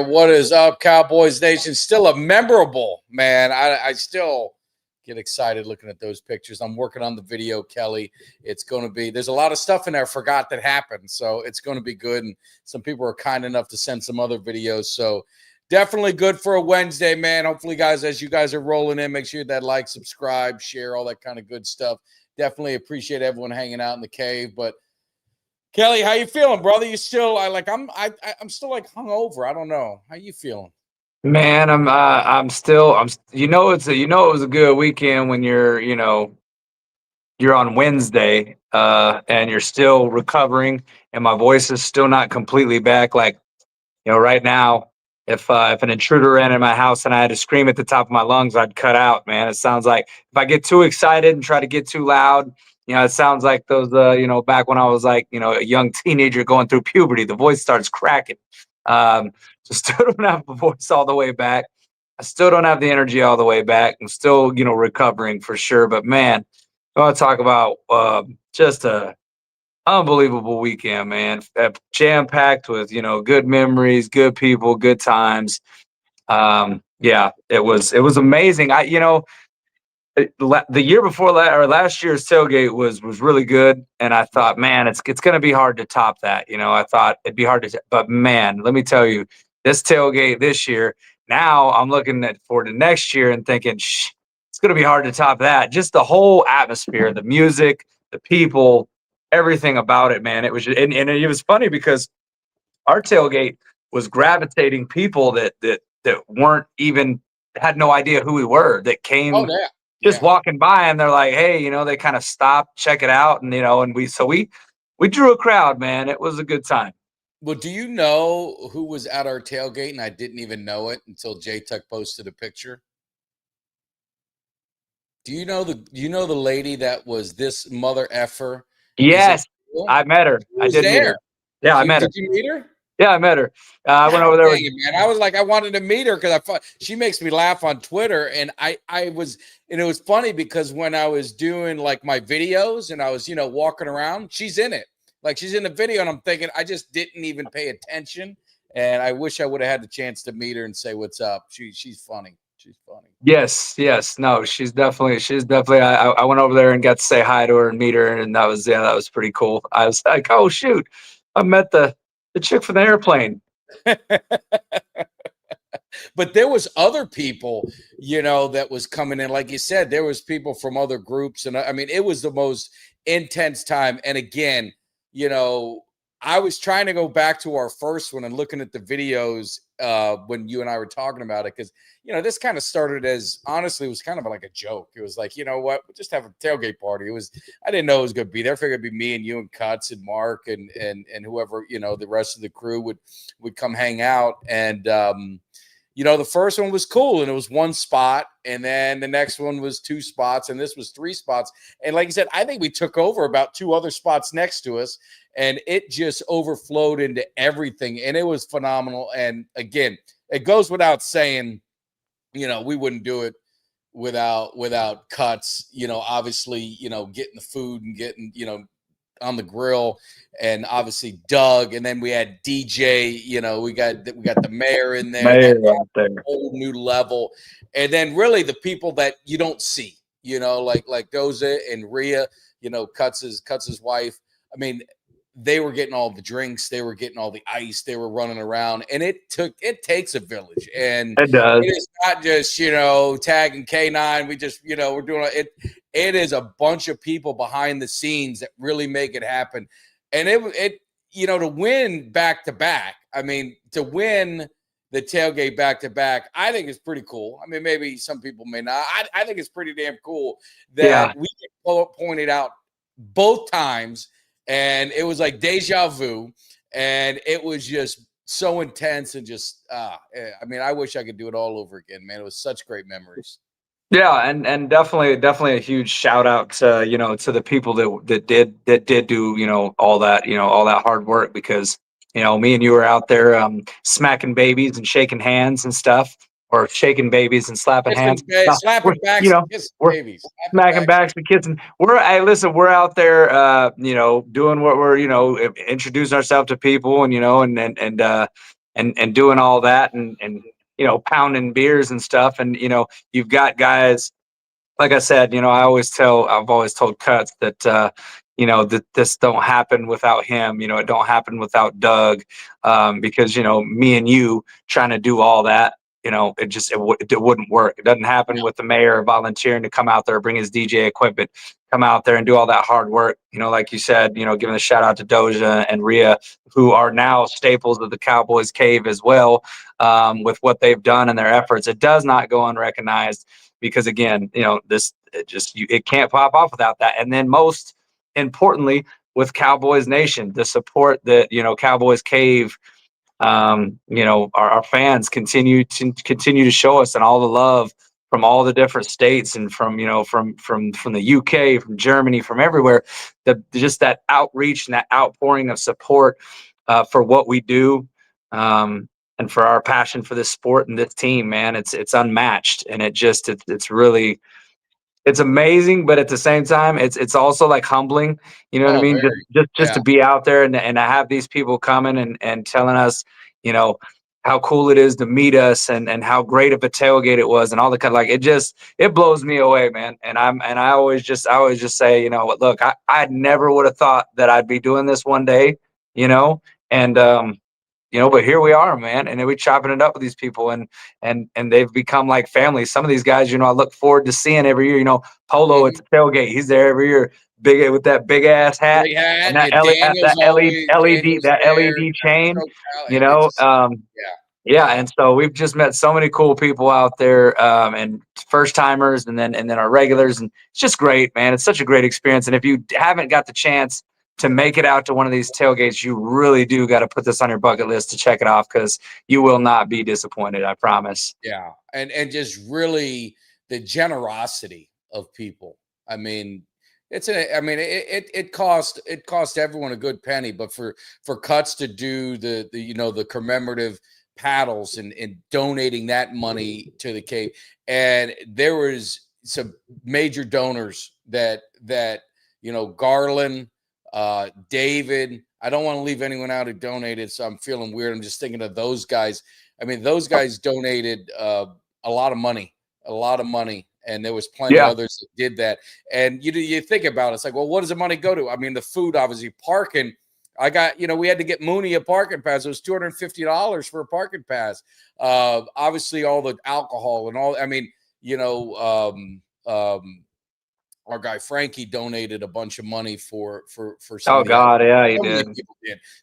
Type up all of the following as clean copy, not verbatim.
man? What is up, Cowboys Nation? Still a memorable, man. I still get excited looking at those pictures. I'm working on the video, Kelly. It's going to be – there's a lot of stuff in there I forgot that happened, so it's going to be good. And some people are kind enough to send some other videos, so definitely good for a Wednesday, man. Hopefully, guys, as you guys are rolling in, make sure that like, subscribe, share, all that kind of good stuff. Definitely appreciate everyone hanging out in the cave, but – Kelly, how you feeling, brother? You still I'm still like hungover. I don't know. How you feeling? Man, it was a good weekend when you're on Wednesday, and you're still recovering and my voice is still not completely back. Like, right now, if an intruder ran in my house and I had to scream at the top of my lungs, I'd cut out, man. It sounds like if I get too excited and try to get too loud, it sounds like those, back when I was like, a young teenager going through puberty, the voice starts cracking. So still don't have the voice all the way back. I still don't have the energy all the way back. I'm still, recovering for sure. But man, I want to talk about just a unbelievable weekend, man. Jam packed with good memories, good people, good times. Yeah, it was amazing. The year before or last year's tailgate was really good, and I thought, man, it's going to be hard to top that. I thought it'd be hard to, but man, let me tell you, this tailgate this year. Now I'm looking for the next year and thinking, it's going to be hard to top that. Just the whole atmosphere, the music, the people, everything about it, man. It was, and it was funny because our tailgate was gravitating people that weren't even had no idea who we were, that came. Oh, yeah. Just walking by and they're like, hey, they kind of stop, check it out. And, and we drew a crowd, man. It was a good time. Well, do you know who was at our tailgate? And I didn't even know it until J-Tuck posted a picture. Do you know the lady that was this mother effer? Yes. I met her. I did meet her. Yeah, I met her. Did you meet her? Yeah, I met her. I went over there. Man. I was like, I wanted to meet her because I thought she makes me laugh on Twitter. And it was funny because when I was doing like my videos and I was, walking around, she's in it. Like she's in the video and I'm thinking, I just didn't even pay attention. And I wish I would have had the chance to meet her and say, what's up? She's funny. She's funny. Yes. No, she's definitely, I went over there and got to say hi to her and meet her. And that was pretty cool. I was like, oh shoot, I met the chick from the airplane. But there was other people, that was coming in. Like you said, there was people from other groups. And I mean, it was the most intense time. And again, I was trying to go back to our first one and looking at the videos when you and I were talking about it. Because, this kind of started as, honestly, it was kind of like a joke. It was like, you know what, we'll just have a tailgate party. I didn't know it was going to be there. I figured it'd be me and you and Cuts and Mark and whoever, the rest of the crew would come hang out. And, the first one was cool and it was one spot. And then the next one was two spots. And this was three spots. And like you said, I think we took over about two other spots next to us. And it just overflowed into everything. And it was phenomenal. And again, it goes without saying, we wouldn't do it without Cuts, obviously, getting the food and getting, on the grill, and obviously Doug. And then we had DJ, we got the mayor in there, whole new level. And then really the people that you don't see, like Goza and Rhea, Cuts' wife. I mean, they were getting all the drinks, they were getting all the ice, they were running around, and it takes a village. And it does. It is not just, Tag and K9. We just, we're doing it. It is a bunch of people behind the scenes that really make it happen. And it to win back to back, I mean, to win the tailgate back to back, I think is pretty cool. I mean, maybe some people may not. I think it's pretty damn cool that we pointed out both times. And it was like deja vu, and it was just so intense and just, I mean, I wish I could do it all over again, man. It was such great memories. Yeah, and definitely a huge shout out to to the people that did do all that hard work, because me and you were out there smacking babies and shaking hands and stuff, or shaking babies and slapping hands, slapping backs, kissing babies, smacking backs and kissing. We're out there, doing what we're, introducing ourselves to people, and and doing all that and pounding beers and stuff. And you've got guys, like I said, I've always told Cuts that that this don't happen without him. It don't happen without Doug, because me and you trying to do all that. It wouldn't work. It doesn't happen with the mayor volunteering to come out there, bring his DJ equipment, come out there and do all that hard work. Like you said, giving a shout out to Doja and Rhea, who are now staples of the Cowboys Cave as well, with what they've done and their efforts. It does not go unrecognized, because again, it can't pop off without that. And then most importantly, with Cowboys Nation, the support that Cowboys Cave, our fans continue to show us, and all the love from all the different states, and from the UK, from Germany, from everywhere. Just that outreach and that outpouring of support for what we do, and for our passion for this sport and this team, man, it's unmatched, and it's really, it's amazing, but at the same time, it's also like humbling. You know what I Oh, mean? very. Just to be out there and to have these people coming and telling us, how cool it is to meet us, and how great of a tailgate it was, and all the kind, like, it blows me away, man. And I always just say, look, I never would have thought that I'd be doing this one day, and but here we are, man, and we chopping it up with these people, and they've become like family. Some of these guys, I look forward to seeing every year. Polo at the tailgate, he's there every year, big with that big ass hat, Big hat. and that Yeah, Daniel's always Daniel's there. LED chain. So yeah. Yeah, and so we've just met so many cool people out there, and first timers, and then our regulars, and it's just great, man. It's such a great experience, and if you haven't got the chance to make it out to one of these tailgates, you really do got to put this on your bucket list to check it off, because you will not be disappointed. I promise. Yeah, and just really the generosity of people. I mean, it cost everyone a good penny, but for Cuts to do the commemorative paddles and donating that money to the cave, and there was some major donors that Garland, David. I don't want to leave anyone out who donated, so I'm feeling weird. I'm just thinking of those guys. I mean, those guys donated a lot of money, and there was plenty of others that did that. And you think about it, it's like, well, what does the money go to? I mean, the food, obviously, parking. I got, we had to get Mooney a parking pass. It was $250 for a parking pass. Obviously, all the alcohol and all. I mean, our guy Frankie donated a bunch of money for some. Oh God, yeah, he did.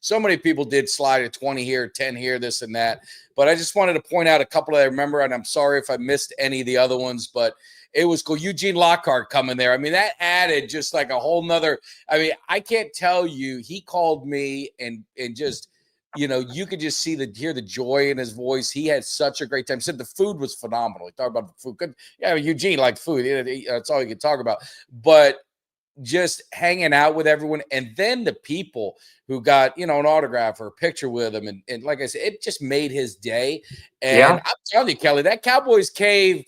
So many people did slide a 20 here, 10 here, this and that. But I just wanted to point out a couple that I remember, and I'm sorry if I missed any of the other ones, but it was cool. Eugene Lockhart coming there. I mean, that added just like a whole nother. I mean, I can't tell you. He called me and just. You could just hear the joy in his voice. He had such a great time. He said the food was phenomenal. He talked about the food. Good. Yeah, Eugene liked food. That's all he could talk about. But just hanging out with everyone, and then the people who got an autograph or a picture with him, and like I said, it just made his day. And I'm telling you, Kelly, that Cowboys Cave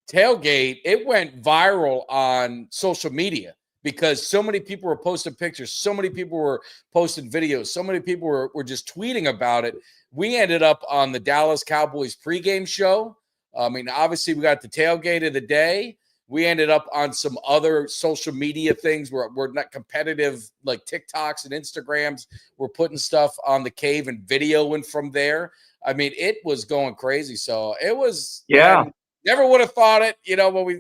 tailgate, it went viral on social media, because so many people were posting pictures, so many people were posting videos, so many people were just tweeting about it. We ended up on the Dallas Cowboys pregame show. I mean, obviously, we got the tailgate of the day. We ended up on some other social media things where we're not competitive, like TikToks and Instagrams. We're putting stuff on the cave and videoing from there. I mean, it was going crazy. So it was, never would have thought it,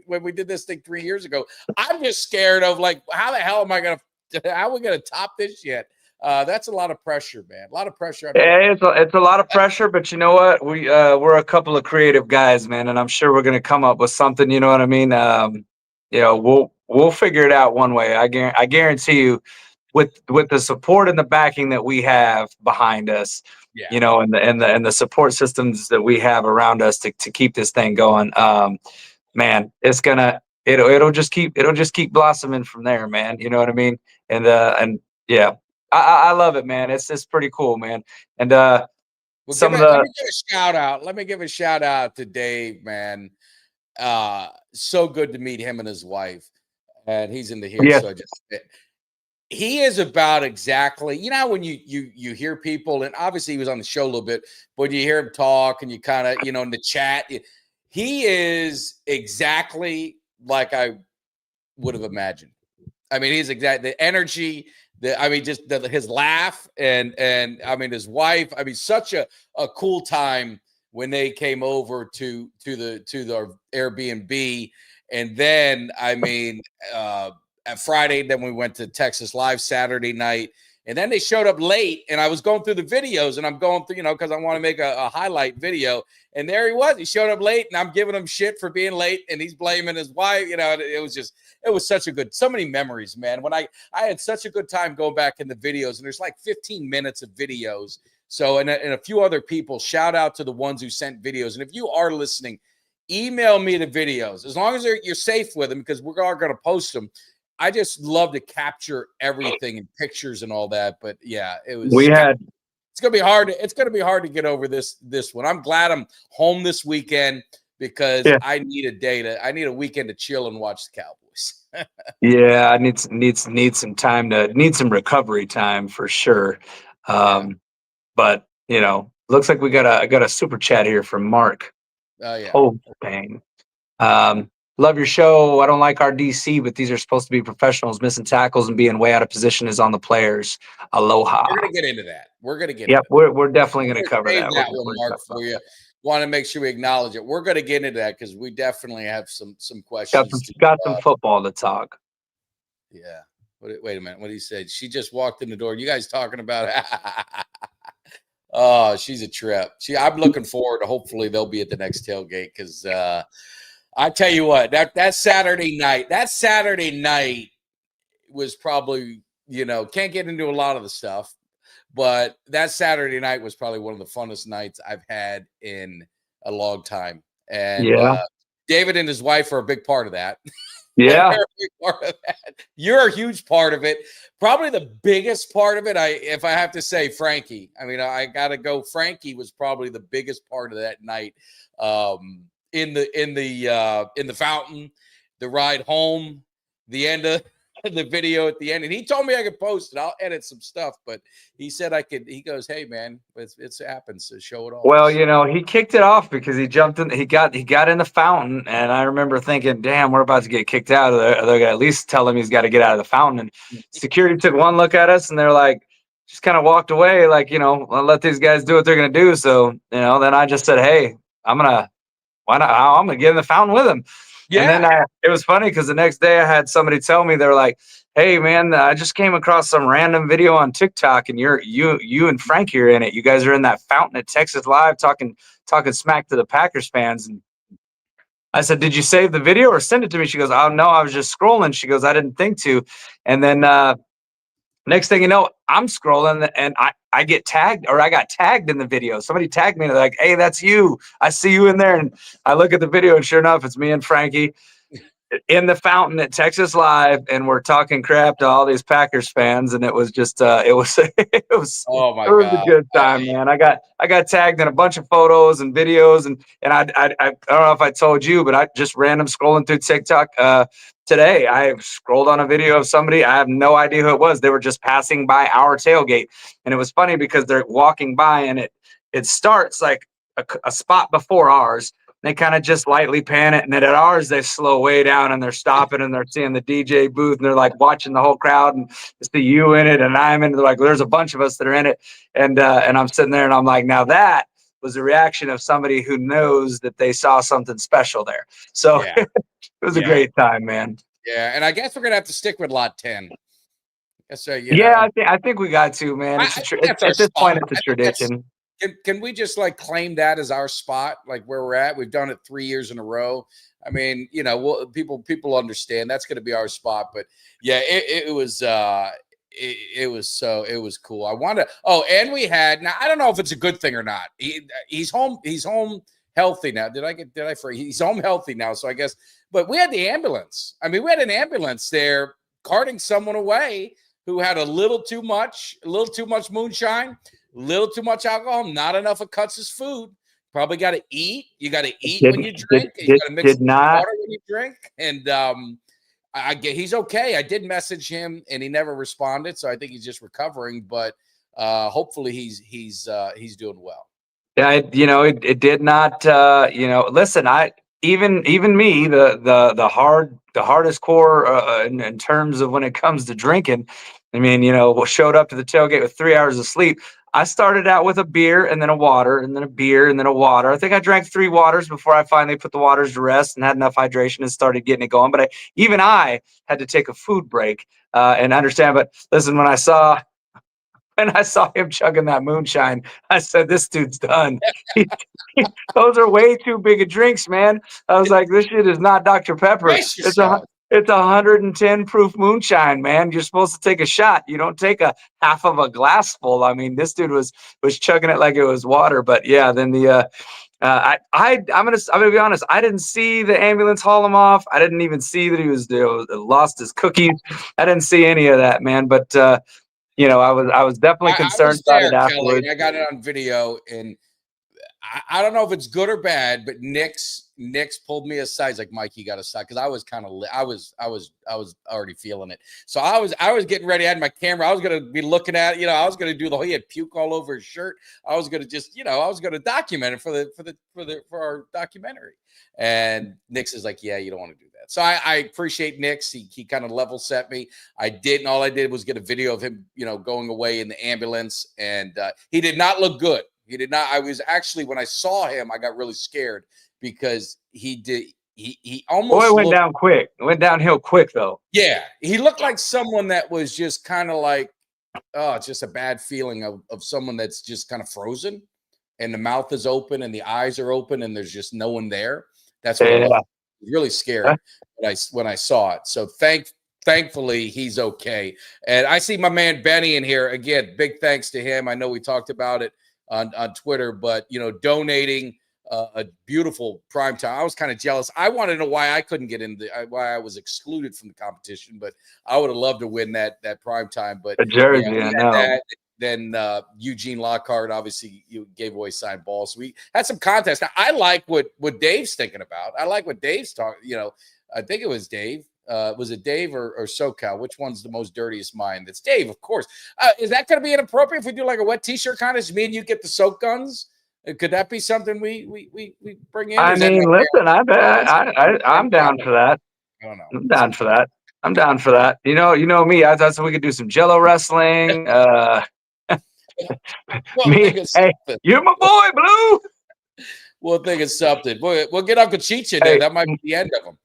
when we did this thing 3 years ago. I'm just scared of, like, how the hell am I how are we gonna top this yet? That's a lot of pressure, man. A lot of pressure. Yeah, it's a lot of pressure, but you know what? We're a couple of creative guys, man, and I'm sure we're gonna come up with something. You know what I mean? We'll figure it out one way. I guarantee you, with the support and the backing that we have behind us, and the support systems that we have around us to keep this thing going. Man, it'll just keep blossoming from there, man. You know what I mean? And yeah. I love it, man. It's pretty cool, man. And let me give a shout out. Let me give a shout out to Dave, man. So good to meet him and his wife. And he's in the here. Yes. So he is about exactly, when you hear people, and obviously he was on the show a little bit, but you hear him talk and you kind of, in the chat, he is exactly like I would have imagined. I mean, he's exactly the energy, just his laugh and I mean, his wife. I mean, such a cool time when they came over to the Airbnb. And then, I mean, at Friday, then we went to Texas Live Saturday night. And then they showed up late, and I was going through the videos, and I'm going through, because I want to make a highlight video. And there he was. He showed up late, and I'm giving him shit for being late, and he's blaming his wife. It was such so many memories, man. When I had such a good time going back in the videos, and there's like 15 minutes of videos. So, and a few other people, shout out to the ones who sent videos. And if you are listening, email me the videos, as long as you're safe with them, because we're all going to post them. I just love to capture everything in pictures and all that. But yeah, it's gonna be hard. It's gonna be hard to get over this one. I'm glad I'm home this weekend because I need I need a weekend to chill and watch the Cowboys. Yeah, I need some time need some recovery time for sure. But looks like I got a super chat here from Mark. Oh yeah. Oh dang. Love your show. I don't like our DC, but these are supposed to be professionals. Missing tackles and being way out of position is on the players. Aloha. We're gonna get into that. Yep, we're definitely gonna cover that. That one, Mark, for you. Want to make sure we acknowledge it. We're gonna get into that because we definitely have some questions. Got some football to talk. Yeah. Wait a minute. What did he say? She just walked in the door. You guys talking about? Oh, she's a trip. I'm looking forward to. Hopefully, they'll be at the next tailgate because. I tell you what, that Saturday night was probably, can't get into a lot of the stuff, but that Saturday night was probably one of the funnest nights I've had in a long time. And David and his wife are a big part of that. Yeah. You're a huge part of it. Probably the biggest part of it, if I have to say, Frankie. I mean, I got to go. Frankie was probably the biggest part of that night. In the fountain, the ride home, the end of the video at the end, and he told me I could post it. I'll edit some stuff, but he said I could. He goes, "Hey man, it happens. So show it all." Well, he kicked it off because he jumped in. He got in the fountain, and I remember thinking, "Damn, we're about to get kicked out. They're gonna at least tell him he's got to get out of the fountain." And security took one look at us, and they're like, just kind of walked away, like, I'll let these guys do what they're gonna do. So, then I just said, "Hey, why not? I'm gonna get in the fountain with him." Yeah. And then it was funny because the next day I had somebody tell me, they're like, "Hey man, I just came across some random video on TikTok, and you and Frankie are in it. You guys are in that fountain at Texas Live talking smack to the Packers fans." And I said, "Did you save the video or send it to me?" She goes, "Oh no, I was just scrolling." She goes, "I didn't think to." And then next thing you know, I'm scrolling and I get tagged, or I got tagged in the video. Somebody tagged me and they're like, "Hey, that's you. I see you in there." And I look at the video and sure enough, it's me and Frankie in the fountain at Texas Live, and we're talking crap to all these Packers fans. And it was just it was oh my God, a good time, man. I got tagged in a bunch of photos and videos, and I don't know if I told you, but I just random scrolling through TikTok today. I scrolled on a video of somebody. I have no idea who it was. They were just passing by our tailgate, and it was funny because they're walking by, and it starts like a spot before ours. They kind of just lightly pan it, and then at ours they slow way down, and they're stopping, and they're seeing the DJ booth, and they're like watching the whole crowd, and it's the you in it, and I'm in it. They're like, there's a bunch of us that are in it, and I'm sitting there, and I'm like, now that was a reaction of somebody who knows that they saw something special there. So it was a great time, man. Yeah, and I guess we're gonna have to stick with lot 10. So I think we got to, man. It's at this point, it's a tradition. Can we just like claim that as our spot, like where we're at? We've done it 3 years in a row. I mean, people understand that's going to be our spot. But yeah, it was cool. I want to. Oh, and we had. Now I don't know if it's a good thing or not. He's home. He's home healthy now. He's home healthy now. So I guess. But we had the ambulance. I mean, we had an ambulance there carting someone away who had a little too much moonshine. Little too much alcohol, not enough of cuts as food. Probably got to eat. You got to eat when you drink. You got to mix water when you drink. And I get he's okay. I did message him and he never responded, so I think he's just recovering. But hopefully he's doing well. Yeah, it did not. Listen, even me, the hardest core in terms of when it comes to drinking. I mean, showed up to the tailgate with 3 hours of sleep. I started out with a beer and then a water and then a beer and then a water. I think I drank 3 waters before I finally put the waters to rest and had enough hydration and started getting it going. But I had to take a food break and understand. But listen, when I saw him chugging that moonshine, I said, "This dude's done." Those are way too big of drinks, man. I was like, "This shit is not Dr. Pepper. Brace yourself. It's 110 proof moonshine, man. You're supposed to take a shot. You don't take a half of a glass full." I mean, this dude was chugging it like it was water. But yeah, then I'm gonna be honest. I didn't see the ambulance haul him off. I didn't even see that he was lost his cookies. I didn't see any of that, man. But I was definitely concerned I was there, about it Kelly, afterwards. and I got it on video, and I don't know if it's good or bad, but Nick's pulled me aside. He's like, "Mike, you got to stop," because I was kind of I was already feeling it. So I was getting ready. I had my camera. I was gonna be looking at it. I was gonna do he had puke all over his shirt. I was gonna just I was gonna document it for our documentary. And Nick's is like, "Yeah, you don't want to do that." So I appreciate Nick's. He kind of level set me. I did, and all I did was get a video of him going away in the ambulance, and he did not look good. He did not. I was actually, when I saw him, I got really scared because he almost Went down quick. It went downhill quick though. Yeah, he looked like someone that was just kind of like, oh, it's just a bad feeling of someone that's just kind of frozen, and the mouth is open and the eyes are open and there's just no one there. That's what it was really scary when I saw it. So thankfully he's okay. And I see my man Benny in here again. Big thanks to him. I know we talked about it on Twitter, but donating a beautiful prime time. I was kind of jealous. I wanted to know why I couldn't get in why I was excluded from the competition, but I would have loved to win that prime time. But a jersey, I know. That. Then Eugene Lockhart obviously gave away signed balls. So we had some contests. Now I like what Dave's thinking about. I like what Dave's talking. I think it was Dave. Was it Dave or SoCal? Which one's the most dirtiest mind? That's Dave, of course. Is that going to be inappropriate if we do like a wet T-shirt contest? Me and you get the soak guns. Could that be something we bring in? I mean, listen, I'm down for that. I don't know. I'm down for that. I'm down for that. You know me. I thought we could do some Jello wrestling. Hey, you're my boy, Blue. We'll think it's something. We'll get Uncle Cheech in there. That might be the end of him.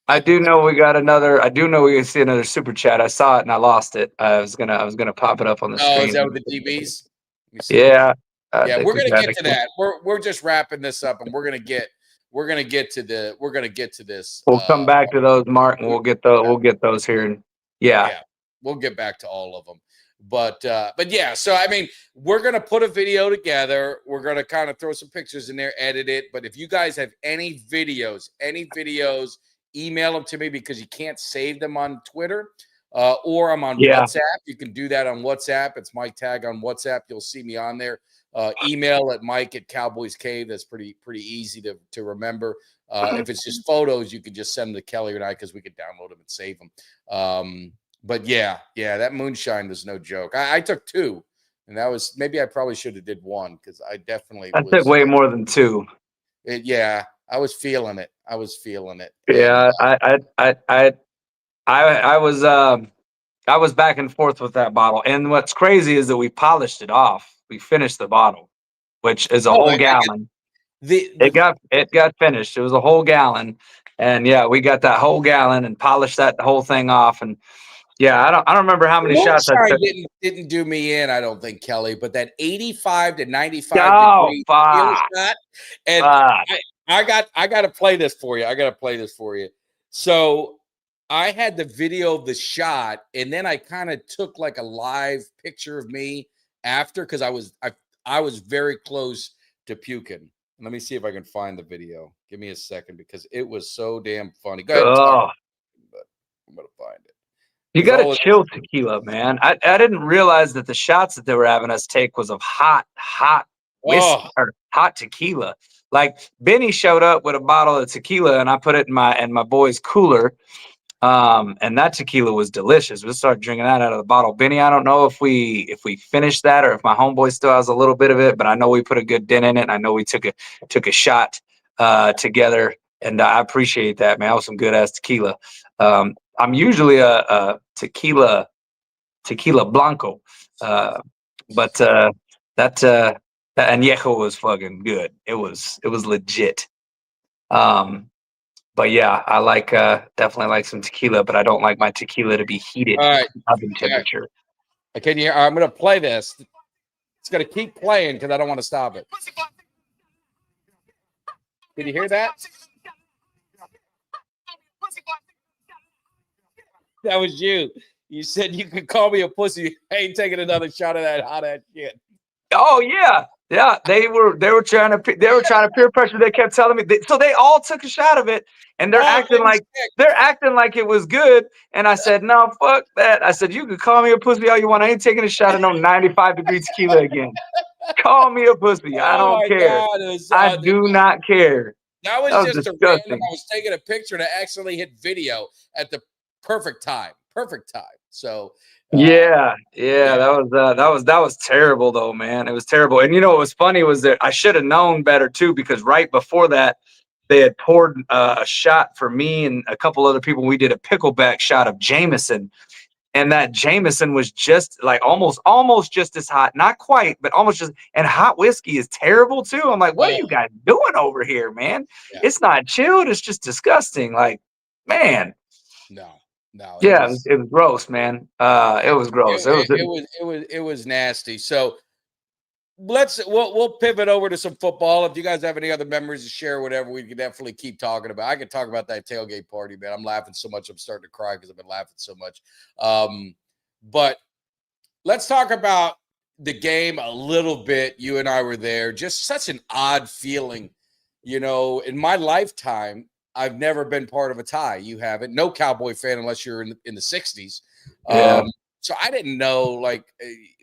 I do know we got another. I do know we can see another super chat. I saw it and I lost it. I was gonna pop it up on the screen. Oh, is that with the DBs? Yeah. We're gonna get to that. We're just wrapping this up, and we're gonna get to this. We'll come back to those, Mark, and we'll get those here. And yeah, we'll get back to all of them. But yeah, so I mean, we're gonna put a video together. We're gonna kind of throw some pictures in there, edit it. But if you guys have any videos, email them to me, because you can't save them on Twitter or I'm on WhatsApp. You can do that on WhatsApp. It's Mike Tag on WhatsApp. You'll see me on there. Email at Mike@Cowboys Cave. That's pretty easy to remember. If it's just photos, you can just send them to Kelly and I, because we could download them and save them. But yeah, that moonshine was no joke. I took 2, and that was, maybe I probably should have did 1, because I definitely took way more than 2. I was feeling it. Yeah, and, I was back and forth with that bottle. And what's crazy is that we polished it off. We finished the bottle, which is a whole gallon. It got finished. It was a whole gallon, and we got that whole gallon and polished that whole thing off. And I don't remember how many shots I took. Didn't do me in, I don't think, Kelly. But that 85 to 95 degree shot, and I got to play this for you. So I had the video of the shot, and then I kind of took like a live picture of me after, because I was very close to puking. Let me see if I can find the video. Give me a second, because it was so damn funny. Go ahead and talk, but I'm gonna find it. You got to chill tequila, man. I didn't realize that the shots that they were having us take was of hot whiskey Oh, or hot tequila. Like Benny showed up with a bottle of tequila, and I put it in my boy's cooler. And that tequila was delicious. We started drinking that out of the bottle. Benny, I don't know if we finished that or if my homeboy still has a little bit of it, but I know we put a good dent in it. And I know we took a shot together, and I appreciate that, man. That was some good ass tequila. I'm usually a tequila blanco, but that añejo was fucking good. It was legit. But yeah, I like definitely like some tequila, but I don't like my tequila to be heated all right. oven Yeah. temperature. Can you? I'm going to play this. It's going to keep playing because I don't want to stop it. Did you hear that? That was you. You said you could call me a pussy. I ain't taking another shot of that hot ass shit. Oh yeah, yeah. They were trying to peer pressure. They kept telling me, so they all took a shot of it, and they're acting like it was good. And I said, no, fuck that. I said, you can call me a pussy all you want. I ain't taking a shot of no 95-degree tequila again. Call me a pussy. I Oh don't my care. God. I do not care. That was just disgusting. a random. I was taking a picture to accidentally hit video at the perfect time. So Yeah. That was terrible though, man. It was terrible. And you know what was funny was that I should have known better too, because right before that they had poured a shot for me and a couple other people. We did a pickleback shot of Jameson, and that Jameson was just like almost just as hot, not quite, but almost just. And hot whiskey is terrible too. I'm like, what are you guys doing over here, man? Yeah. It's not chilled. It's just disgusting. Like, man. No. Yeah, it was gross, man. It was gross. It was nasty. So we'll pivot over to some football. If you guys have any other memories to share, whatever, we can definitely keep talking about. I could talk about that tailgate party, man. I'm laughing so much. I'm starting to cry because I've been laughing so much. But let's talk about the game a little bit. You and I were there. Just such an odd feeling, you know, in my lifetime. I've never been part of a tie. You haven't. No Cowboy fan unless you're in the 60s. Yeah. So I didn't know, like,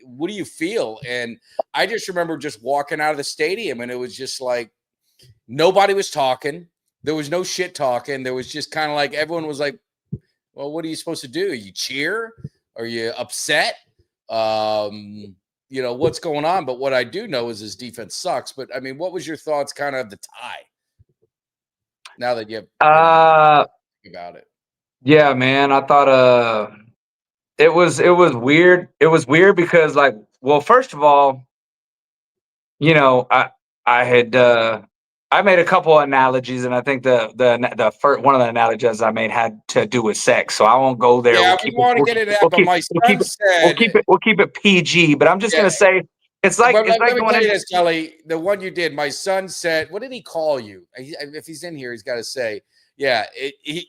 what do you feel? And I just remember just walking out of the stadium, and it was just like nobody was talking. There was no shit talking. There was just kind of like everyone was like, well, what are you supposed to do? You cheer? Are you upset? You know, what's going on? But what I do know is his defense sucks. But, I mean, what was your thoughts kind of the tie? Now that you have about it. Yeah, man. I thought it was weird. It was weird because, like, well, first of all, you know, I made a couple of analogies, and I think the first one of the analogies I made had to do with sex. So I won't go there. Yeah, we want to get into that, but my son said we'll keep it PG. But I'm just gonna say it's like let me tell you this, Kelly. The one you did, my son said, what did he call you? If he's in here, he's got to say, yeah,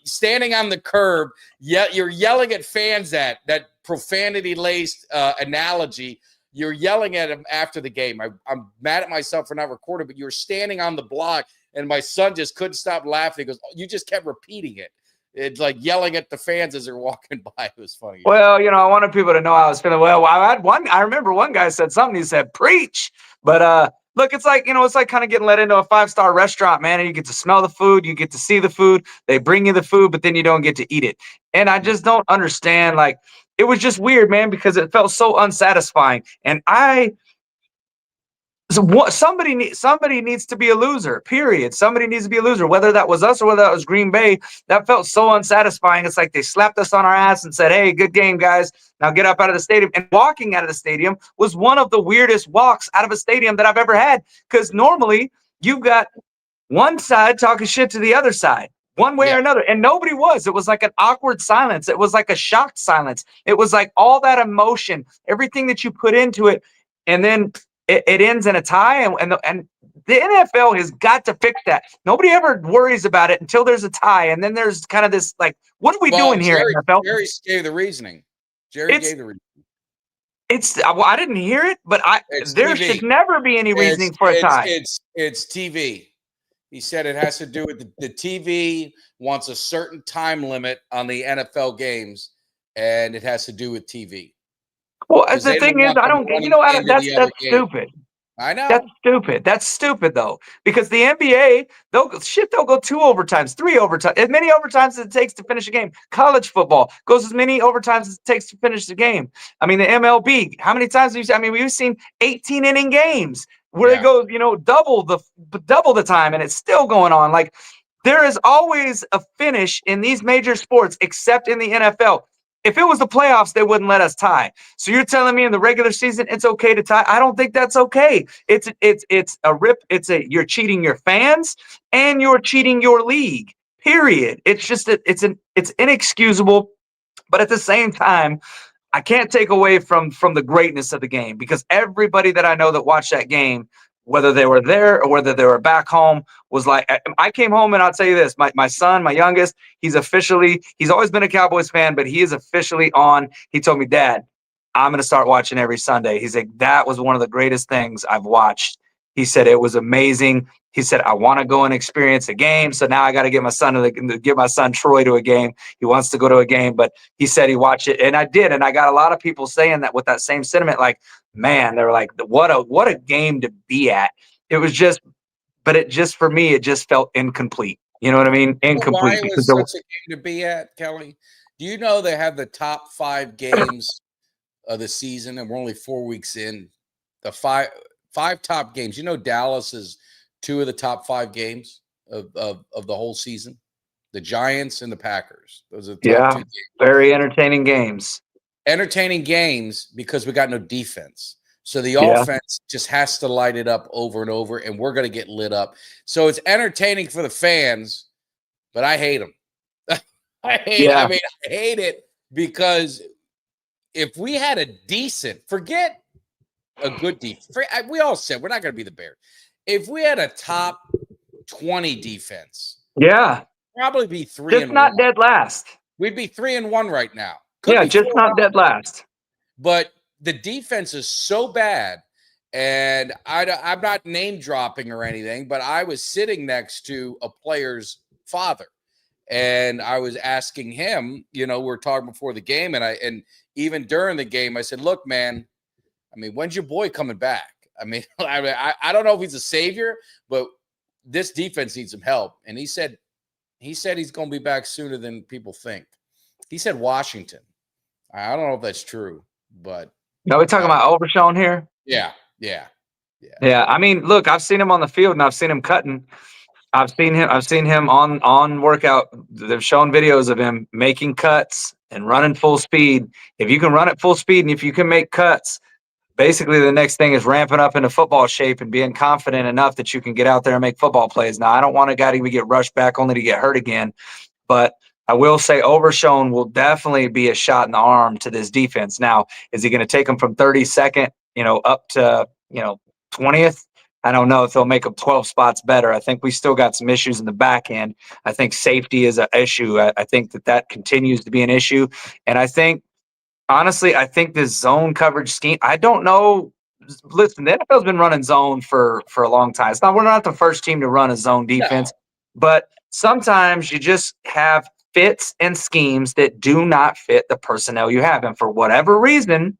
standing on the curb, you're yelling at fans that profanity-laced analogy. You're yelling at him after the game. I'm mad at myself for not recording, but you were standing on the block, and my son just couldn't stop laughing. He goes, you just kept repeating it. It's like yelling at the fans as they're walking by. It was funny. Well, you know, I wanted people to know how I was feeling. Well, I remember one guy said something. He said, preach. But look, it's like, you know, it's like kind of getting let into a 5-star restaurant, man. And you get to smell the food. You get to see the food. They bring you the food, but then you don't get to eat it. And I just don't understand. Like, it was just weird, man, because it felt so unsatisfying. And somebody needs to be a loser, period. Somebody needs to be a loser, whether that was us or whether that was Green Bay. That felt so unsatisfying. It's like they slapped us on our ass and said, hey, good game, guys. Now get up out of the stadium. And walking out of the stadium was one of the weirdest walks out of a stadium that I've ever had, because normally you've got one side talking shit to the other side, one way or another. And nobody was. It was like an awkward silence. It was like a shocked silence. It was like all that emotion, everything that you put into it. And then it ends in a tie, and the NFL has got to fix that. Nobody ever worries about it until there's a tie, and then there's kind of this like, what are we doing here? NFL? Jerry gave the reasoning. Jerry gave the reasoning. I didn't hear it, but there should never be any reasoning for a tie. It's TV. He said it has to do with the TV wants a certain time limit on the NFL games, and it has to do with TV. Well, the thing is, I don't, you know, that's stupid. I That's know. stupid. That's stupid though, because the NBA, they'll go 2 overtimes, 3 overtimes, as many overtimes as it takes to finish a game. College football goes as many overtimes as it takes to finish the game. I mean, the MLB, how many times have you seen? I mean, we've seen 18-inning games where they Yeah. go, double the time, and it's still going on. Like, there is always a finish in these major sports, except in the NFL. If it was the playoffs, they wouldn't let us tie. So you're telling me in the regular season it's okay to tie? I don't think that's okay. You're cheating your fans and you're cheating your league. Period. It's inexcusable. But at the same time, I can't take away from the greatness of the game, because everybody that I know that watched that game, whether they were there or whether they were back home, was like, I came home and I'll tell you this, my son, my youngest, he's always been a Cowboys fan, but he is officially on. He told me, Dad, I'm going to start watching every Sunday. He's like, that was one of the greatest things I've watched. He said it was amazing. He said, I want to go and experience a game. So now I got to get my son Troy to a game. He wants to go to a game, but he said he watched it, and I did. And I got a lot of people saying that with that same sentiment, like, man, they're like, what a game to be at. It was just, but it just, for me, it just felt incomplete. You know what I mean? Why Incomplete. it Because was such a game to be at, Kelly? Do you know they have the top 5 games of the season, and we're only 4 weeks in? The five top games. You know, Dallas is 2 of the top 5 games of the whole season. The Giants and the Packers. Those are the top 2 games. Very entertaining games. Entertaining games because we got no defense. So the Yeah. offense just has to light it up over and over, and we're going to get lit up. So it's entertaining for the fans, but I hate them. I hate it, because if we had a decent, forget a good defense. We all said we're not going to be the Bears. If we had a top 20 defense, probably be 3 just and not 1. dead last. We'd be 3-1 right now. Just not dead last. But the defense is so bad, and I'm not name dropping or anything, but I was sitting next to a player's father, and I was asking him, we were talking before the game, and even during the game, I said, look, man, I mean, when's your boy coming back? I mean, I don't know if he's a savior, but this defense needs some help. And he said he's going to be back sooner than people think. He said Washington. I don't know if that's true, but no, we're talking about Overshown here. Yeah. I mean, look, I've seen him on the field and I've seen him cutting. I've seen him on workout. They've shown videos of him making cuts and running full speed. If you can run at full speed and if you can make cuts, basically the next thing is ramping up into football shape and being confident enough that you can get out there and make football plays. Now, I don't want a guy to get rushed back only to get hurt again, but I will say Overshown will definitely be a shot in the arm to this defense. Now, is he going to take them from 32nd, up to, 20th? I don't know if they'll make them 12 spots better. I think we still got some issues in the back end. I think safety is an issue. I think that continues to be an issue. And I think, honestly, this zone coverage scheme, I don't know. Listen, the NFL's been running zone for a long time. We're not the first team to run a zone defense, but sometimes you just have fits and schemes that do not fit the personnel you have. And for whatever reason,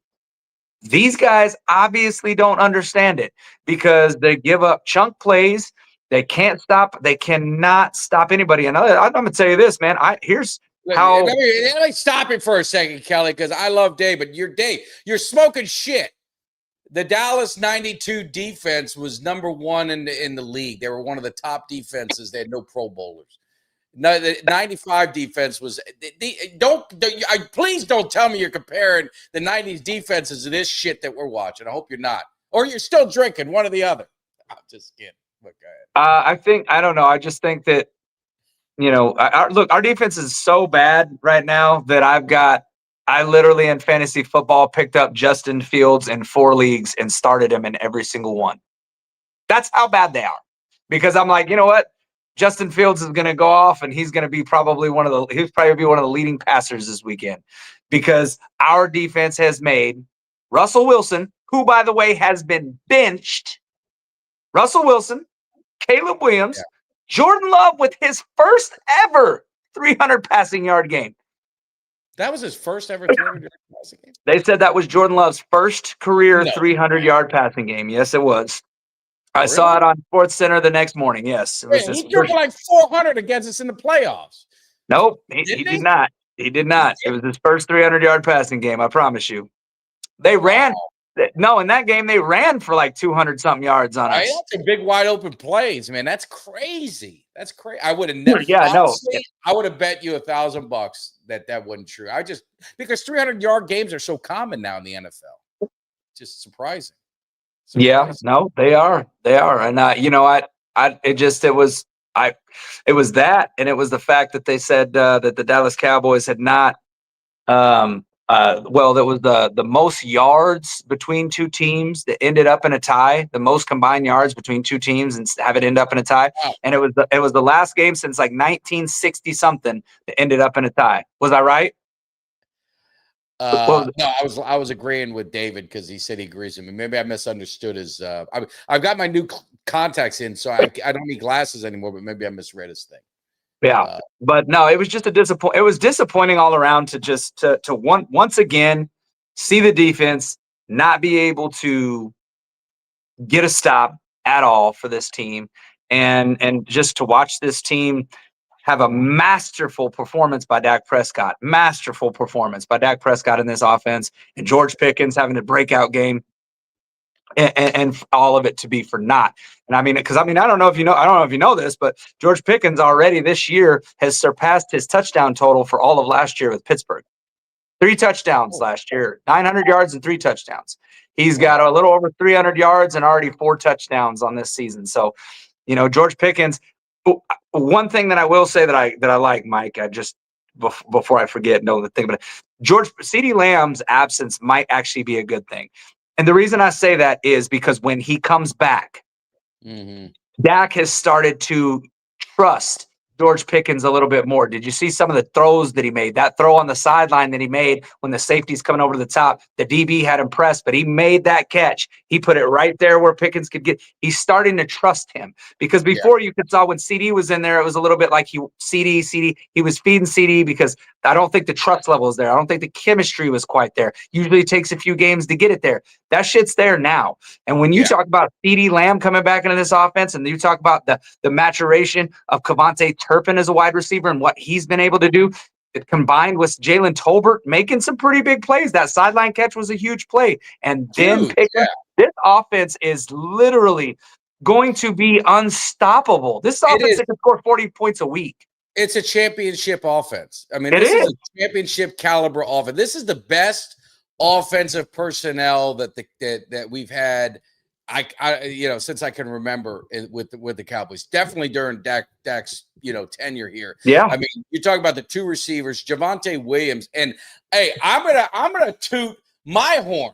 these guys obviously don't understand it, because they give up chunk plays. They cannot stop anybody. And I'm going to tell you this, man. Here's how. Let me stop it for a second, Kelly, because I love Dave, but you're smoking shit. The Dallas 92 defense was number 1 in the league. They were one of the top defenses. They had no Pro Bowlers. No, the 95 defense was please don't tell me you're comparing the 90s defenses to this shit that we're watching. I hope you're not. Or you're still drinking, one or the other. I'm just kidding. Look, I don't know. I just think that, our defense is so bad right now that I literally in fantasy football picked up Justin Fields in 4 leagues and started him in every single one. That's how bad they are. Because I'm like, you know what? Justin Fields is going to go off, and he's going to be probably one of the leading passers this weekend, because our defense has made Russell Wilson, who, by the way, has been benched. Russell Wilson, Caleb Williams, Jordan Love with his first ever 300 passing yard game. That was his first ever 300 passing game? They said that was Jordan Love's first career 300-yard passing game. Yes, it was. I saw Really? it on Sports Center the next morning. Yes, it was Yeah, his he threw first. for like 400 against us in the playoffs. Nope, he Didn't did he? not. He did He not. It did. was his first 300-yard passing game. I promise you. They ran. Wow. No, in that game they ran for like 200 something yards on Right? us. That's a big wide open plays, man. That's crazy. That's crazy. I would have Yeah, no. honestly, I would have bet you $1,000 that wasn't true. I just because 300-yard games are so common now in the NFL. Just surprising. Yeah, Surprising. no, they are. They are. And it was that, and it was the fact that they said that the Dallas Cowboys had not that was the most yards between two teams that ended up in a tie, the most combined yards between two teams and have it end up in a tie. Wow. And it was the last game since like 1960 something that ended up in a tie. Was I right? No, I was agreeing with David because he said he agrees with me. Maybe I misunderstood his. I've got my new contacts in, so I don't need glasses anymore. But maybe I misread his thing. Yeah, but no, it was just It was disappointing all around to just to once again see the defense not be able to get a stop at all for this team, and just to watch this team have a masterful performance by Dak Prescott, masterful performance by Dak Prescott in this offense, and George Pickens having a breakout game. And all of it to be for naught. And I mean, because I don't know if you know this, but George Pickens already this year has surpassed his touchdown total for all of last year with Pittsburgh. 3 touchdowns last year, 900 yards and 3 touchdowns. He's got a little over 300 yards and already 4 touchdowns on this season. So, George Pickens. One thing that I will say that I like, Mike, I just before I forget, know the thing about it. CeeDee Lamb's absence might actually be a good thing. And the reason I say that is because when he comes back, Dak has started to trust George Pickens a little bit more. Did you see some of the throws that he made? That throw on the sideline that he made when the safety's coming over to the top, the DB had him pressed, but he made that catch. He put it right there where Pickens could get. He's starting to trust him because before you could saw when CD was in there, it was a little bit like he was feeding CD because I don't think the trust level is there. I don't think the chemistry was quite there. Usually it takes a few games to get it there. That shit's there now. And when you talk about CeeDee Lamb coming back into this offense and you talk about the maturation of Cavante Turpin as a wide receiver and what he's been able to do, combined with Jalen Tolbert making some pretty big plays. That sideline catch was a huge play. And then this offense is literally going to be unstoppable. This offense can score 40 points a week. It's a championship offense. I mean, this is a championship caliber offense. This is the best offensive personnel that we've had. I since I can remember with the Cowboys, definitely during Dak's tenure here. Yeah, I mean, you talk about the 2 receivers, Javonte Williams, and hey, I'm gonna toot my horn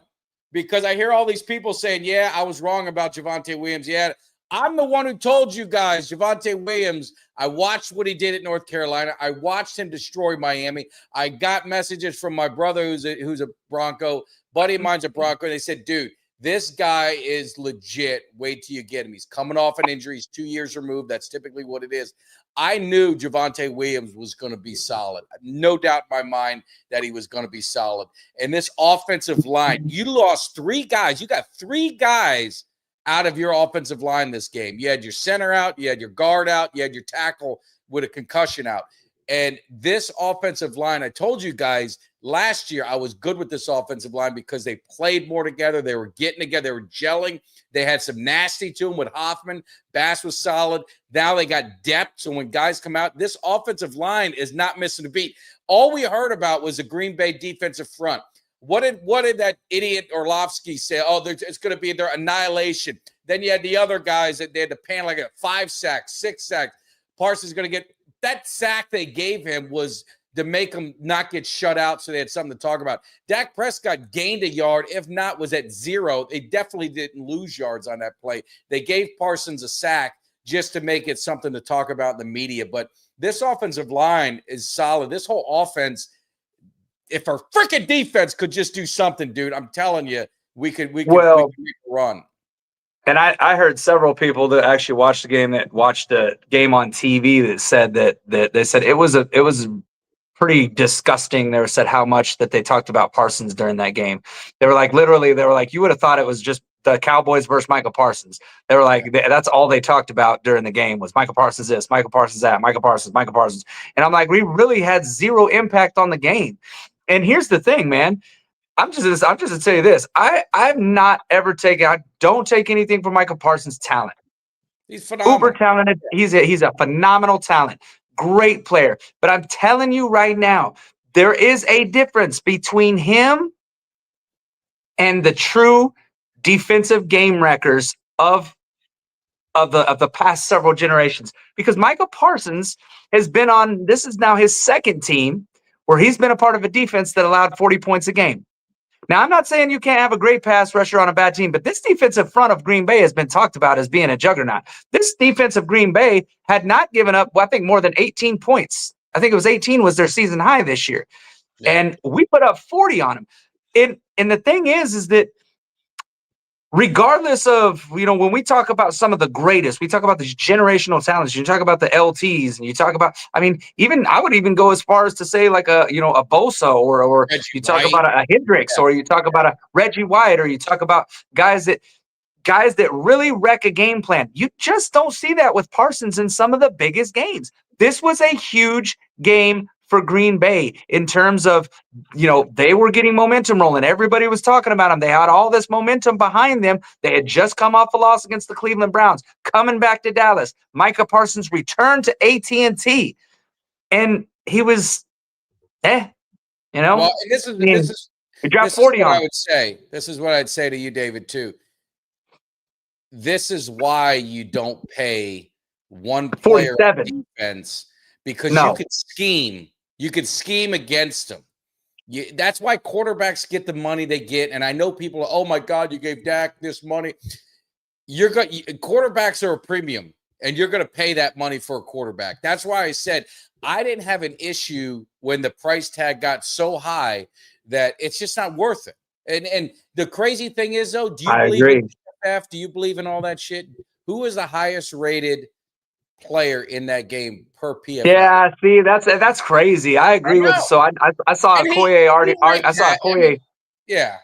because I hear all these people saying, "Yeah, I was wrong about Javonte Williams." Yeah, I'm the one who told you guys, Javonte Williams. I watched what he did at North Carolina. I watched him destroy Miami. I got messages from my brother who's a Bronco, buddy of mine's a Bronco. They said, "Dude, this guy is legit. Wait till you get him. He's coming off an injury. He's 2 years removed. That's typically what it is." I knew Javonte Williams was going to be solid. No doubt in my mind that he was going to be solid. And this offensive line, you lost 3 guys. You got 3 guys out of your offensive line this game. You had your center out, you had your guard out, you had your tackle with a concussion out. And this offensive line, I told you guys last year, I was good with this offensive line because they played more together. They were getting together. They were gelling. They had some nasty to them with Hoffman. Bass was solid. Now they got depth. So when guys come out, this offensive line is not missing a beat. All we heard about was the Green Bay defensive front. What did that idiot Orlovsky say? Oh, it's going to be their annihilation. Then you had the other guys that they had to pan like a 5 sacks, 6 sacks. Parsons going to get that sack they gave him was to make him not get shut out, so they had something to talk about. Dak Prescott gained a yard, if not was at 0. They definitely didn't lose yards on that play. They gave Parsons a sack just to make it something to talk about in the media. But this offensive line is solid. This whole offense, if our freaking defense could just do something, dude, I'm telling you, we could make a run. And I heard several people that actually watched the game on TV that said that they said it was pretty disgusting. They said how much that they talked about Parsons during that game. They were like, literally, you would have thought it was just the Cowboys versus Michael Parsons. They were like, that's all they talked about during the game was Michael Parsons this, Michael Parsons that, Michael Parsons, Michael Parsons. And I'm like, we really had zero impact on the game. And here's the thing, man. I'm just to tell you this. I've not ever taken, I don't take anything from Michael Parsons' talent. He's phenomenal. Uber talented. He's a phenomenal talent. Great player. But I'm telling you right now, there is a difference between him and the true defensive game wreckers of the past several generations. Because Michael Parsons has been on, this is now his second team where he's been a part of a defense that allowed 40 points a game. Now, I'm not saying you can't have a great pass rusher on a bad team, but this defensive front of Green Bay has been talked about as being a juggernaut. This defensive Green Bay had not given up, I think, more than 18 points. I think it was 18 was their season high this year. Yeah. And we put up 40 on them. And the thing is that regardless of, when we talk about some of the greatest, we talk about these generational talents, you talk about the LTs, and you talk about, I would even go as far as to say like a Bosa or you talk about a Hendricks, or you talk about a Reggie White, or you talk about guys that really wreck a game plan. You just don't see that with Parsons in some of the biggest games. This was a huge game for Green Bay in terms of, they were getting momentum rolling. Everybody was talking about them. They had all this momentum behind them. They had just come off a loss against the Cleveland Browns, coming back to Dallas. Micah Parsons returned to AT&T, and he was, Well, this is he dropped 40 on. This is what I'd say to you, David, too. This is why you don't pay one player on defense, because you could scheme. You could scheme against them. That's why quarterbacks get the money they get. And I know people are, oh my God, you gave Dak this money. Quarterbacks are a premium, and you're going to pay that money for a quarterback. That's why I said I didn't have an issue when the price tag got so high that it's just not worth it. And the crazy thing is, though, do you believe in PFF? Do you believe in all that shit? Who is the highest rated player in that game per PFF? Yeah, see, that's crazy. I agree with. So I saw Okoye already. I saw Okoye. Yeah.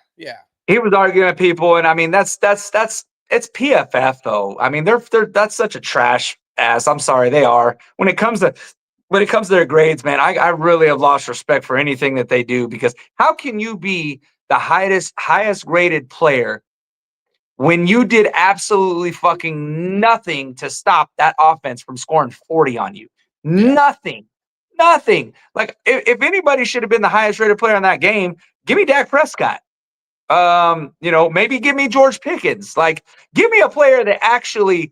He was arguing with people, and that's it's PFF though. They're that's such a trash ass. I'm sorry, they are. When it comes to their grades, man, I really have lost respect for anything that they do, because how can you be the highest graded player when you did absolutely fucking nothing to stop that offense from scoring 40 on you? Yeah. Nothing. Like, if anybody should have been the highest rated player in that game, give me Dak Prescott. Maybe give me George Pickens. Like, give me a player that actually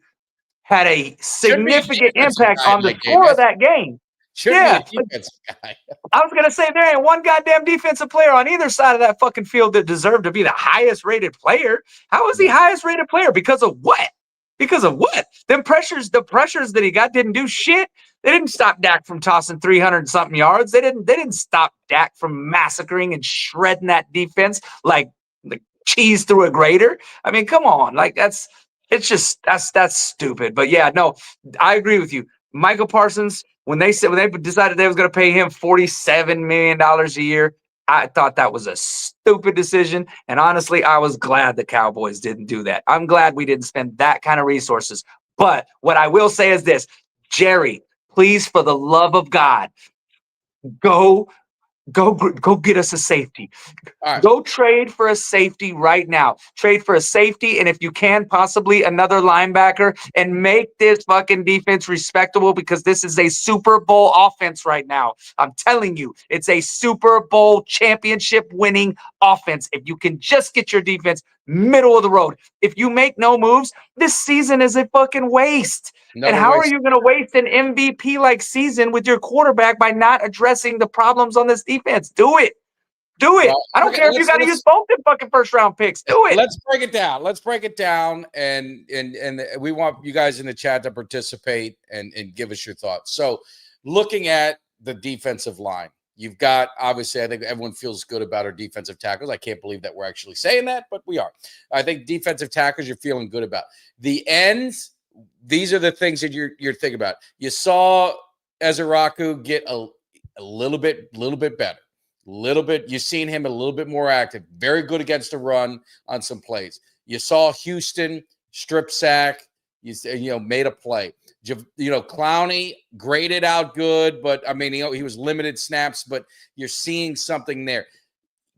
had a significant impact on the score of that game. Yeah. Be a defensive guy. I was going to say, there ain't one goddamn defensive player on either side of that fucking field that deserved to be the highest rated player. How is he highest rated player? Because of what? The pressures that he got didn't do shit. They didn't stop Dak from tossing 300 something yards. They didn't stop Dak from massacring and shredding that defense like cheese through a grater. Come on. Like, that's stupid. But yeah, no, I agree with you. Michael Parsons, when they decided they was going to pay him $47 million a year, I thought that was a stupid decision. And honestly, I was glad the Cowboys didn't do that. I'm glad we didn't spend that kind of resources. But what I will say is this, Jerry, please, for the love of God, go get us a safety. Right. Go trade for a safety right now. Trade for a safety, and if you can, possibly another linebacker, and make this fucking defense respectable, because this is a Super Bowl offense right now. I'm telling you, it's a Super Bowl championship winning offense. If you can just get your defense middle of the road. If you make no moves, this season is a fucking waste. And how are you going to waste an MVP-like season with your quarterback by not addressing the problems on this defense? Do it. Well, I don't care if you got to use both the fucking first-round picks. Do it. Let's break it down. And we want you guys in the chat to participate and give us your thoughts. So, looking at the defensive line, you've got, obviously, I think everyone feels good about our defensive tackles. I can't believe that we're actually saying that, but we are. I think defensive tackles you're feeling good about. The ends, these are the things that you're thinking about. You saw Ezeraku get a little bit better. You've seen him a little bit more active. Very good against the run on some plays. You saw Houston strip sack. You made a play. Clowney graded out good, but I mean, he was limited snaps, but you're seeing something there.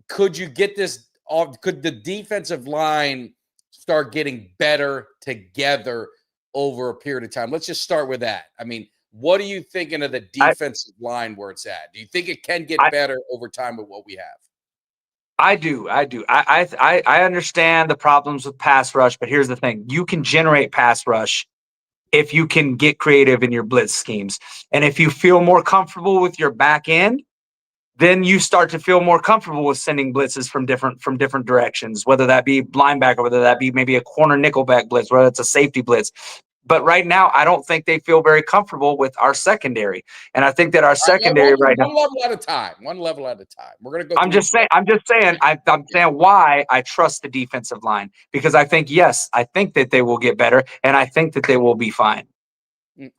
Could you get this off? Could the defensive line start getting better together over a period of time? Let's just start with that. I mean, what are you thinking of the defensive line where it's at? Do you think it can get better over time with what we have? I do. I understand the problems with pass rush, but here's the thing. You can generate pass rush if you can get creative in your blitz schemes. And if you feel more comfortable with your back end, then you start to feel more comfortable with sending blitzes from different directions, whether that be linebacker, whether that be maybe a corner nickelback blitz, whether it's a safety blitz. But right now, I don't think they feel very comfortable with our secondary. And I think that our secondary right now. One level at a time. One level at a time. We're going to go. I'm just saying why I trust the defensive line, because I think that they will get better, and I think that they will be fine.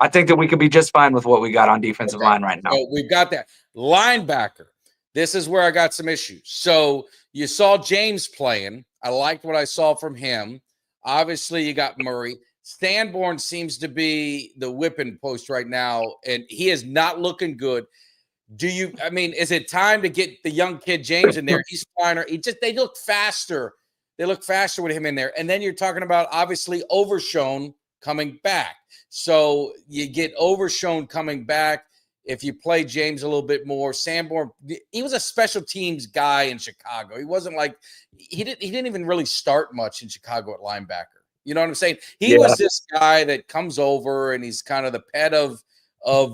I think that we could be just fine with what we got on defensive line right now. So we've got that. Linebacker. This is where I got some issues. So you saw James playing. I liked what I saw from him. Obviously, you got Murray. Sanborn seems to be the whipping post right now, and he is not looking good. Is it time to get the young kid James in there? He's finer. They look faster. They look faster with him in there. And then you're talking about obviously Overshown coming back. So you get Overshown coming back. If you play James a little bit more, Sanborn, he was a special teams guy in Chicago. He wasn't like he didn't even really start much in Chicago at linebacker. You know what I'm saying? He was this guy that comes over and he's kind of the pet of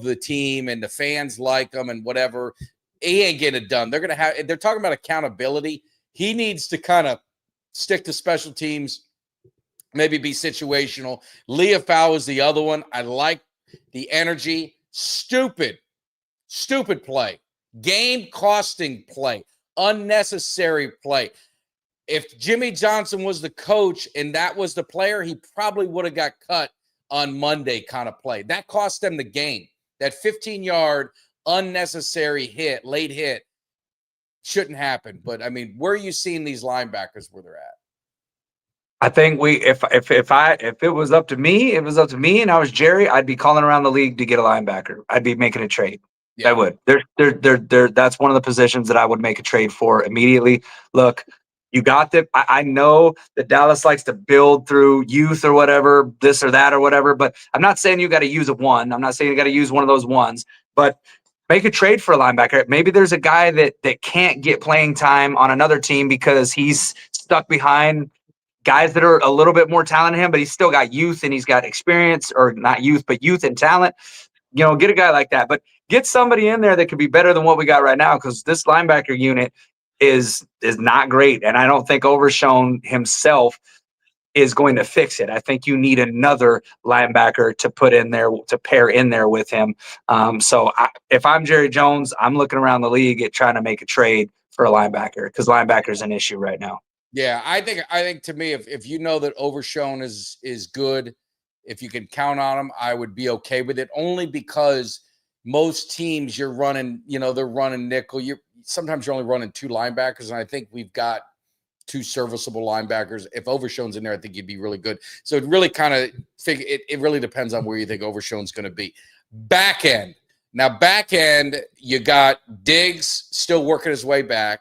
the team, and the fans like him and whatever. He ain't getting it done. They're talking about accountability. He needs to kind of stick to special teams, maybe be situational. Leafau is the other one. I like the energy. Stupid play. Game costing play. Unnecessary play. If Jimmy Johnson was the coach and that was the player, he probably would have got cut on Monday kind of play. That cost them the game. That 15-yard unnecessary late hit shouldn't happen. But I mean, where are you seeing these linebackers where they're at? I think if it was up to me, and I was Jerry, I'd be calling around the league to get a linebacker. I'd be making a trade. Yeah. I would. That's one of the positions that I would make a trade for immediately. Look, you got that. I know that Dallas likes to build through youth or whatever, this or that or whatever, but I'm not saying you got to use a one. I'm not saying you got to use one of those ones, but make a trade for a linebacker. Maybe there's a guy that can't get playing time on another team because he's stuck behind guys that are a little bit more talented than him, but he's still got youth and he's got experience, or not youth, but youth and talent. Get a guy like that, but get somebody in there that could be better than what we got right now, because this linebacker unit is not great. And I don't think Overshown himself is going to fix it. I think you need another linebacker to put in there, to pair in there with him. If I'm Jerry Jones, I'm looking around the league at trying to make a trade for a linebacker, because linebacker is an issue right now. Yeah, I think to me, if you know that Overshown is good, if you can count on him, I would be okay with it. Only because most teams you're running, they're running nickel. Sometimes you're only running two linebackers, and I think we've got two serviceable linebackers. If Overshown's in there, I think you'd be really good. So it really kind of it really depends on where you think Overshown's going to be. Back end. Now, back end, you got Diggs still working his way back.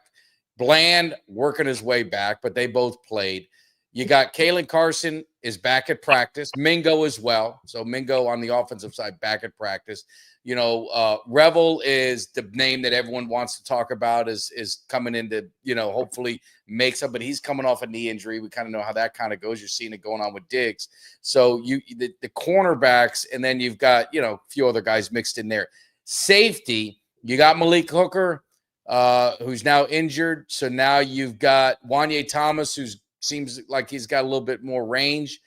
Bland working his way back, but they both played. You got Kalen Carson is back at practice. Mingo as well. So Mingo on the offensive side back at practice. Revel is the name that everyone wants to talk about, is coming in to, hopefully make some, but he's coming off a knee injury. We kind of know how that kind of goes. You're seeing it going on with Diggs. So the cornerbacks, and then you've got, a few other guys mixed in there. Safety, you got Malik Hooker, who's now injured. So now you've got Wanye Thomas, who seems like he's got a little bit more range.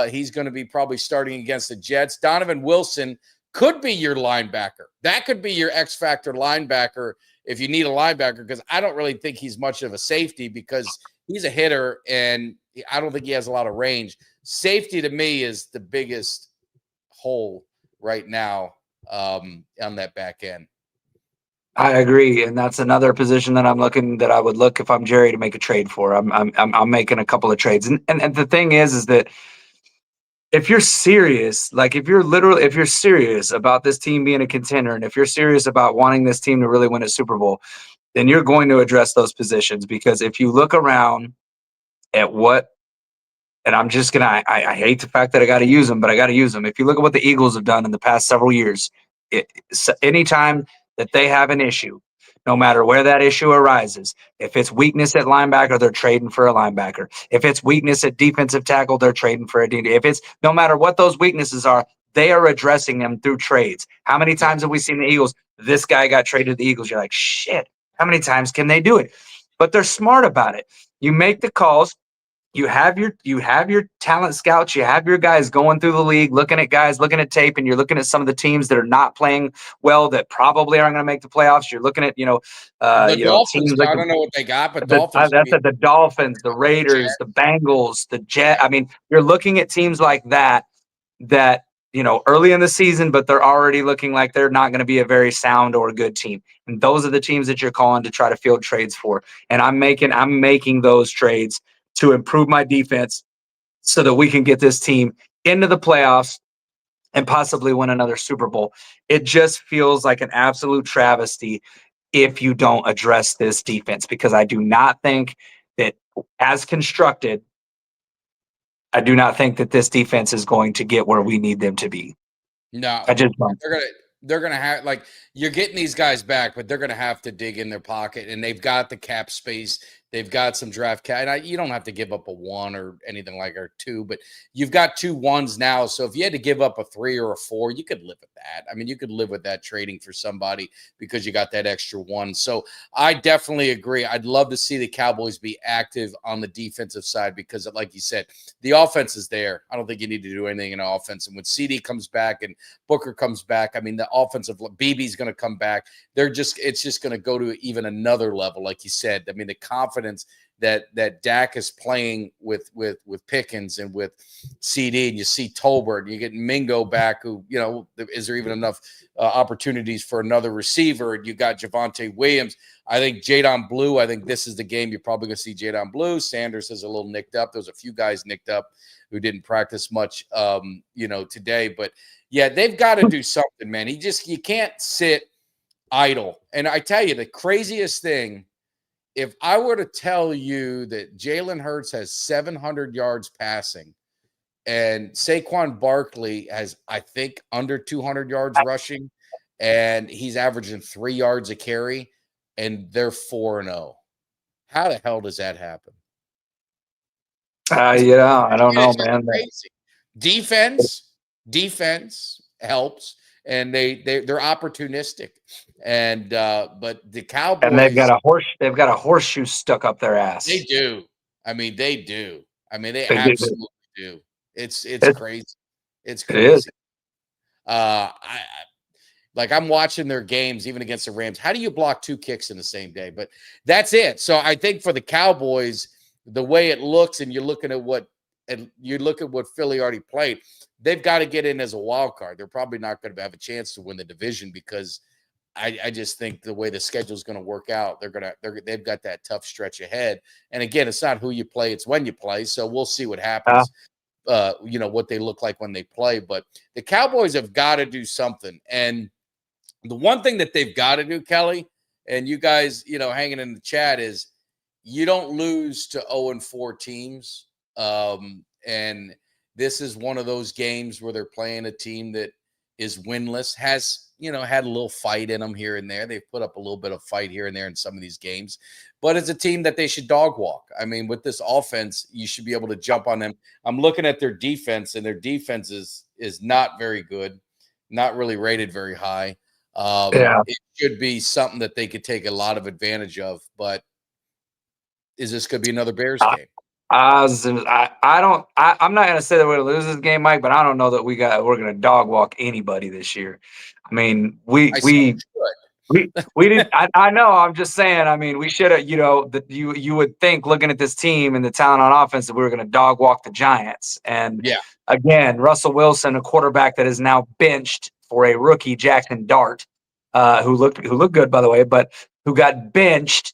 He's going to be probably starting against the Jets. Donovan Wilson could be your linebacker. That could be your X factor linebacker if you need a linebacker, because I don't really think he's much of a safety, because he's a hitter and I don't think he has a lot of range. Safety to me is the biggest hole right now on that back end. I agree, and that's another position that I would look if I'm Jerry to make a trade for. I'm making a couple of trades, and the thing is that if you're serious, like if you're serious about this team being a contender, and if you're serious about wanting this team to really win a Super Bowl, then you're going to address those positions. Because if you look around at what, and I'm just gonna, I hate the fact that I got to use them, but I got to use them. If you look at what the Eagles have done in the past several years, anytime that they have an issue, no matter where that issue arises, if it's weakness at linebacker, they're trading for a linebacker. If it's weakness at defensive tackle, they're trading for a DD. If it's no matter what those weaknesses are, they are addressing them through trades. How many times have we seen the Eagles? This guy got traded to the Eagles. You're like, shit, how many times can they do it? But they're smart about it. You make the calls. You have your talent scouts, you have your guys going through the league, looking at guys, looking at tape, and you're looking at some of the teams that are not playing well, that probably aren't going to make the playoffs. You're looking at The Dolphins, teams like I don't know what they got, but Dolphins. the Dolphins, the Raiders, the Bengals, the Jet. I mean, you're looking at teams like that early in the season, but they're already looking like they're not going to be a very sound or good team. And those are the teams that you're calling to try to field trades for. And I'm making those trades to improve my defense so that we can get this team into the playoffs and possibly win another Super Bowl. It just feels like an absolute travesty if you don't address this defense, because I do not think that, as constructed, I do not think that this defense is going to get where we need them to be. No, I just don't. They're gonna have, like, you're getting these guys back, but they're gonna have to dig in their pocket, and they've got the cap space. They've got some draft cap. And you don't have to give up a 1 or anything like, or 2, but you've got 2 1s now. So if you had to give up a 3 or a 4, you could live with that. I mean, you could live with that trading for somebody because you got that extra 1. So I definitely agree. I'd love to see the Cowboys be active on the defensive side because, like you said, the offense is there. I don't think you need to do anything in offense. And when CD comes back and Booker comes back, I mean, the offensive BB's going to come back. It's just going to go to even another level, like you said. I mean, the confidence that Dak is playing with Pickens and with CD, and you see Tolbert, and you get Mingo back, who, is there even enough opportunities for another receiver? And you got Javonte Williams. I think Jadon Blue, I think this is the game you're probably going to see Jadon Blue. Sanders is a little nicked up. There's a few guys nicked up who didn't practice much, today. But, yeah, they've got to do something, man. You can't sit idle. And I tell you, the craziest thing, if I were to tell you that Jalen Hurts has 700 yards passing and Saquon Barkley has, I think, under 200 yards rushing, and he's averaging 3 yards a carry, and they're 4-0, how the hell does that happen? I don't know, man. Crazy. Defense helps, and they're opportunistic, and but the Cowboys, and they've got a horseshoe stuck up their ass. They do. I mean, they do. I mean, they absolutely do. It's crazy. It's crazy. It is. I'm watching their games, even against the Rams. How do you block 2 kicks in the same day? But that's it. So I think for the Cowboys, the way it looks, and you look at what Philly already played, they've got to get in as a wild card. They're probably not going to have a chance to win the division because I just think the way the schedule is going to work out, they've got that tough stretch ahead. And again, it's not who you play, it's when you play. So we'll see what happens. What they look like when they play. But the Cowboys have got to do something. And the one thing that they've got to do, Kelly, and you guys, hanging in the chat, is you don't lose to 0-4 teams. And this is one of those games where they're playing a team that is winless, has had a little fight in them here and there. They've put up a little bit of fight here and there in some of these games, but it's a team that they should dog walk. I mean, with this offense, you should be able to jump on them. I'm looking at their defense, and their defense is not very good, not really rated very high. It should be something that they could take a lot of advantage of, but is this going to be another Bears game? I'm not going to say that we're going to lose this game, Mike, but I don't know that we're going to dog walk anybody this year. I mean, we did. I know. I'm just saying. I mean, we should have. You would think, looking at this team and the talent on offense, that we were going to dog walk the Giants. And again, Russell Wilson, a quarterback that is now benched for a rookie, Jackson Dart. who looked good, by the way, but who got benched,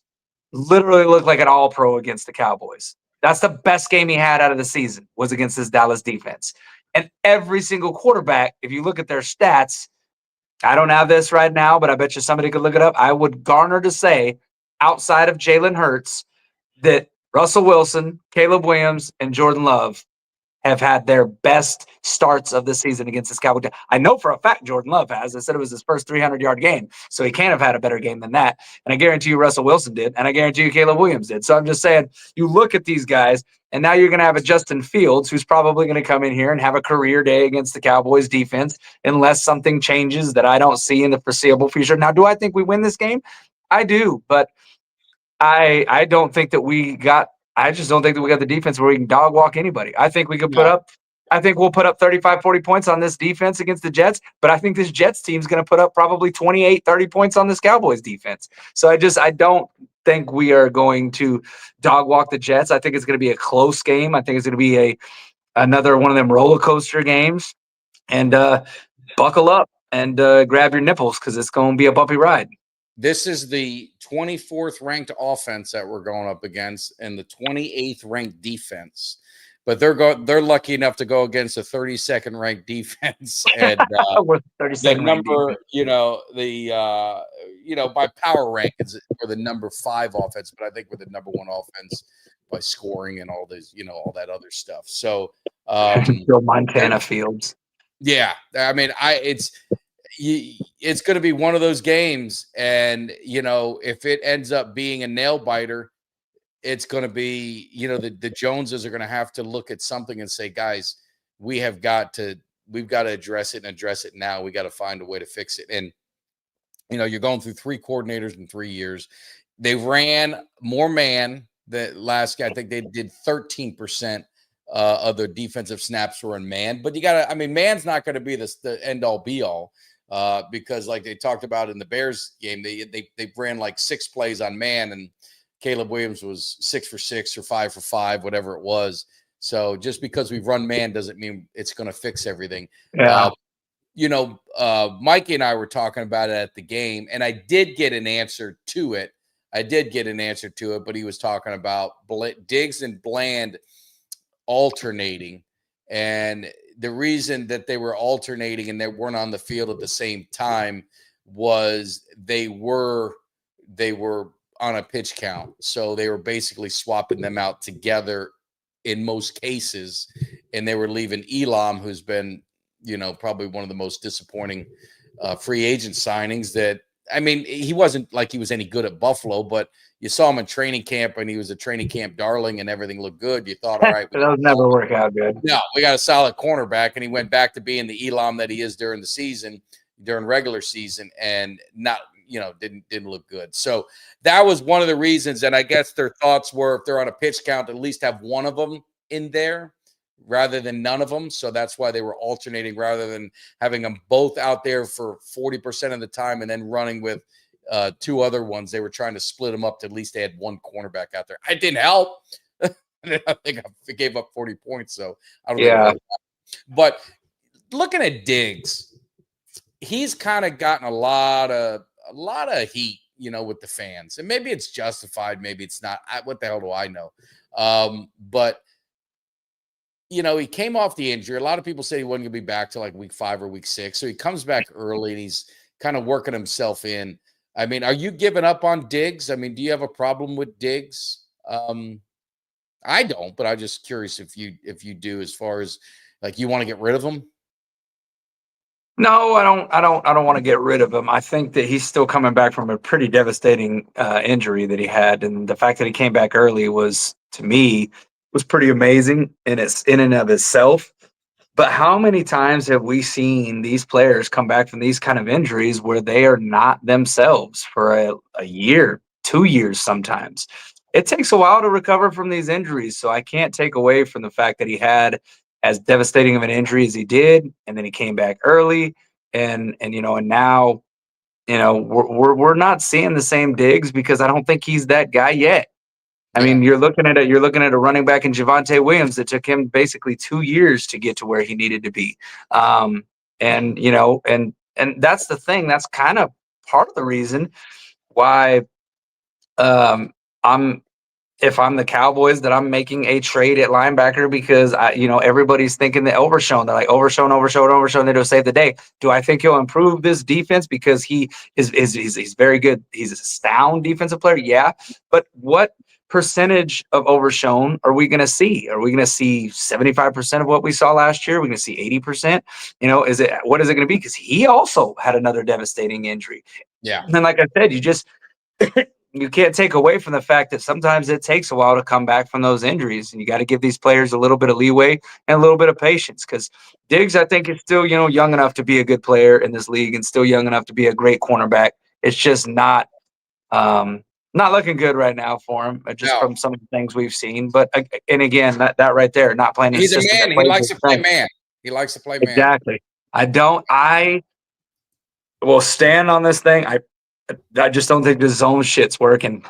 literally looked like an all-pro against the Cowboys. That's the best game he had out of the season, was against this Dallas defense. And every single quarterback, if you look at their stats, I don't have this right now, but I bet you somebody could look it up. I would garner to say, outside of Jalen Hurts, that Russell Wilson, Caleb Williams, and Jordan Love have had their best starts of the season against this Cowboys. I know for a fact Jordan Love has. I said it was his first 300-yard game, so he can't have had a better game than that. And I guarantee you Russell Wilson did, and I guarantee you Caleb Williams did. So I'm just saying, you look at these guys, and now you're going to have a Justin Fields who's probably going to come in here and have a career day against the Cowboys defense unless something changes that I don't see in the foreseeable future. Now, do I think we win this game? I do, but I don't think that we got – I just don't think that we got the defense where we can dog walk anybody. I think we could put up – I think we'll put up 35, 40 points on this defense against the Jets, but I think this Jets team's going to put up probably 28, 30 points on this Cowboys defense. So I don't think we are going to dog walk the Jets. I think it's going to be a close game. I think it's going to be another one of them roller coaster games. And buckle up and grab your nipples because it's going to be a bumpy ride. This is the 24th ranked offense that we're going up against and the 28th ranked defense. But they're lucky enough to go against a 32nd ranked defense and the number, by power rankings we're the number 5 offense, but I think we're the number 1 offense by scoring and all this, all that other stuff. So Montana Fields. Yeah, I mean, it's going to be one of those games, and if it ends up being a nail biter, it's going to be the Joneses are going to have to look at something and say, guys, we've got to address it and address it now. We got to find a way to fix it. And you're going through 3 coordinators in 3 years. They ran more man. The last guy, I think they did 13% of their defensive snaps were in man. But man's not going to be the end all be all. Because like they talked about in the Bears game, they ran like 6 plays on man, and Caleb Williams was 6 for 6 or 5 for 5, whatever it was. So just because we run man doesn't mean it's going to fix everything. Yeah. Mikey and I were talking about it at the game, and I did get an answer to it. But he was talking about Diggs and Bland alternating, and the reason that they were alternating and they weren't on the field at the same time was they were on a pitch count. So they were basically swapping them out together in most cases. And they were leaving Elam, who's been, probably one of the most disappointing free agent signings he wasn't like he was any good at Buffalo, but you saw him in training camp and he was a training camp darling and everything looked good. You thought, all right, those never work out good. No, we got a solid cornerback, and he went back to being the Elam that he is during the season, during regular season, and not, didn't look good. So that was one of the reasons. And I guess their thoughts were, if they're on a pitch count, at least have one of them in there rather than none of them. So that's why they were alternating rather than having them both out there for 40% of the time and then running with 2 other ones. They were trying to split them up to at least they had 1 cornerback out there. I didn't help. I think I gave up 40 points. So I don't know. But looking at Diggs, he's kind of gotten a lot of heat, with the fans. And maybe it's justified, maybe it's not. What the hell do I know? But he came off the injury. A lot of people say he wasn't going to be back to like week 5 or week 6. So he comes back early and he's kind of working himself in. I mean, are you giving up on Diggs? I mean, do you have a problem with Diggs? I don't, but I'm just curious if you do, as far as like you want to get rid of him. No, I don't want to get rid of him. I think that he's still coming back from a pretty devastating injury that he had, and the fact that he came back early was, to me, was pretty amazing in and of itself. But how many times have we seen these players come back from these kind of injuries where they are not themselves for a year, 2 years sometimes? It takes a while to recover from these injuries, so I can't take away from the fact that he had as devastating of an injury as he did, and then he came back early, and now, we're not seeing the same Diggs because I don't think he's that guy yet. I mean, you're looking at a running back in Javonte Williams that took him basically 2 years to get to where he needed to be. And that's the thing. That's kind of part of the reason why I'm if I'm the Cowboys that I'm making a trade at linebacker because everybody's thinking that Overshown. They're like Overshown. They don't save the day. Do I think he'll improve this defense because he's very good? He's a sound defensive player, yeah. But what percentage of Overshown are we going to see? Are we going to see 75% of what we saw last year? Are we going to see 80%? What is it going to be? Because he also had another devastating injury. Yeah. And then, like I said, you can't take away from the fact that sometimes it takes a while to come back from those injuries, and you got to give these players a little bit of leeway and a little bit of patience. Because Diggs, I think, is still young enough to be a good player in this league and still young enough to be a great cornerback. It's just not looking good right now for him, just from some of the things we've seen. But and again, that right there, not playing in a He's a system. man. He likes to play man. He likes to play man. Exactly. I will stand on this thing. I just don't think the zone shit's working.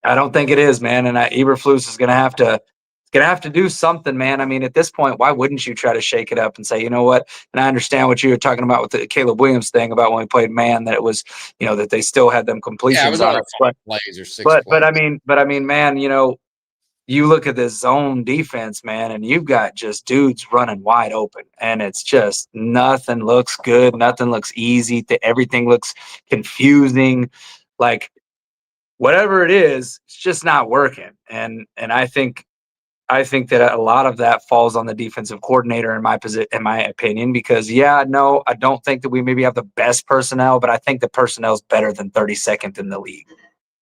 I don't think it is, man. And Eberflus is gonna have to do something, man. I mean, at this point, why wouldn't you try to shake it up and say, you know what? And I understand what you were talking about with the Caleb Williams thing about when we played man, that it was, that they still had them completions. Yeah, it was only 5 plays or 6 plays. But I mean, man, you look at this zone defense, man, and you've got just dudes running wide open, and it's just nothing looks good, nothing looks easy. Everything looks confusing, like. Whatever it is, it's just not working. And I think that a lot of that falls on the defensive coordinator in my opinion, because I don't think that we maybe have the best personnel, but I think the personnel is better than 32nd in the league.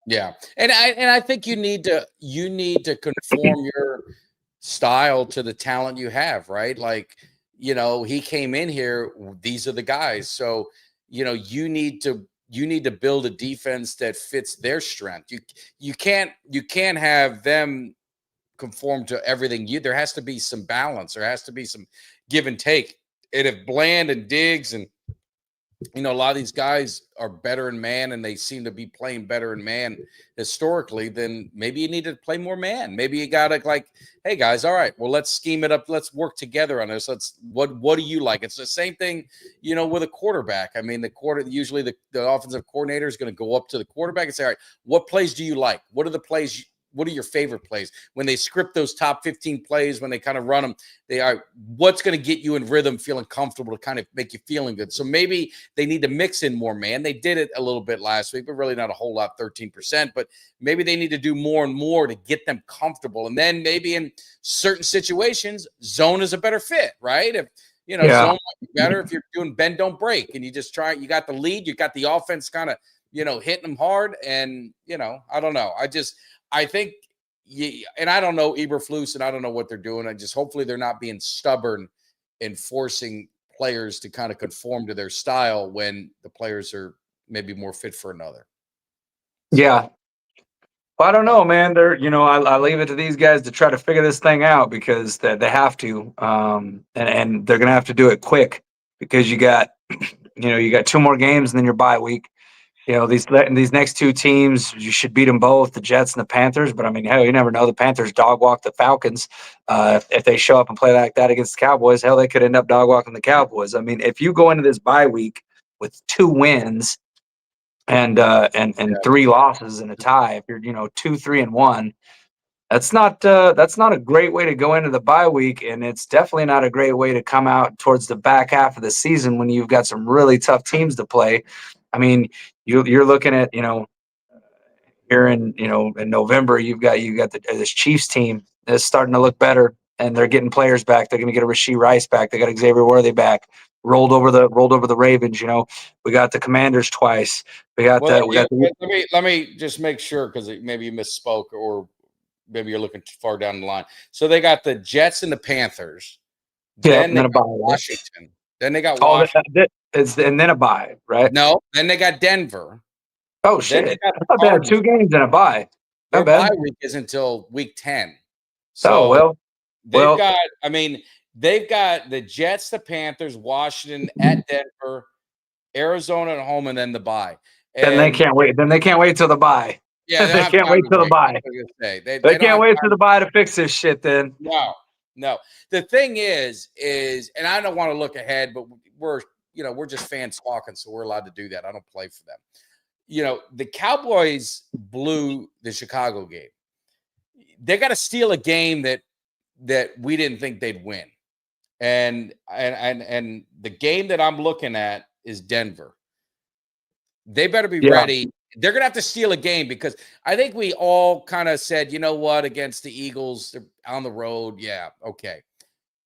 Yeah. And I think you need to conform your style to the talent you have, right? Like, he came in here, these are the guys. So, you need to build a defense that fits their strength. You can't have them conform to everything. There has to be some balance. There has to be some give and take. And if Bland and Diggs and a lot of these guys are better in man and they seem to be playing better in man historically, then maybe you need to play more man. Maybe you got to hey guys, all right, well, let's scheme it up. Let's work together on this. What do you like? It's the same thing, with a quarterback. I mean, usually the offensive coordinator is going to go up to the quarterback and say, all right, what plays do you like? What are the plays what are your favorite plays? When they script those top 15 plays, when they kind of run them, they are what's going to get you in rhythm, feeling comfortable to kind of make you feeling good. So maybe they need to mix in more man. They did it a little bit last week, but really not a whole lot, 13%. But maybe they need to do more and more to get them comfortable. And then maybe in certain situations, zone is a better fit, right? If zone might be better if you're doing bend, don't break, and you just try. You got the lead, you got the offense kind of hitting them hard, and I don't know. I think, and I don't know Eberflus, and I don't know what they're doing. I just hopefully they're not being stubborn in forcing players to kind of conform to their style when the players are maybe more fit for another. Yeah. Well, I don't know, man. They're, I leave it to these guys to try to figure this thing out because they have to, and they're going to have to do it quick because you got 2 more games and then your bye week. These next 2 teams, you should beat them both, the Jets and the Panthers. But I mean, hell, you never know. The Panthers dog walk the Falcons. If they show up and play like that against the Cowboys, hell, they could end up dog walking the Cowboys. I mean, if you go into this bye week with 2 wins and 3 losses and a tie, if you're 2-3-1, that's not a great way to go into the bye week, and it's definitely not a great way to come out towards the back half of the season when you've got some really tough teams to play. I mean, you're looking at here in November, you've got this Chiefs team that's starting to look better, and they're getting players back. They're going to get a Rashee Rice back. They got Xavier Worthy back. Rolled over the Ravens. We got the Commanders twice. Let me just make sure because maybe you misspoke or maybe you're looking too far down the line. So they got the Jets and the Panthers. Then they got Washington. Then they got Washington. And then a bye, right? No, then they got Denver. Oh, shit. I thought they had 2 games and a bye. Their bye week is until week 10. So, they've got the Jets, the Panthers, Washington at Denver, Arizona at home, and then the bye. Then they can't wait. Then they can't wait till the bye. Yeah, they can't wait till the bye. They can't wait till the bye to fix this shit then. No. The thing is, and I don't want to look ahead, but we're we're just fans talking, so we're allowed to do that. I don't play for them. The Cowboys blew the Chicago game. They got to steal a game that we didn't think they'd win. And the game that I'm looking at is Denver. They better be ready. They're going to have to steal a game because I think we all kind of said, you know what, against the Eagles, they're on the road. Yeah, okay.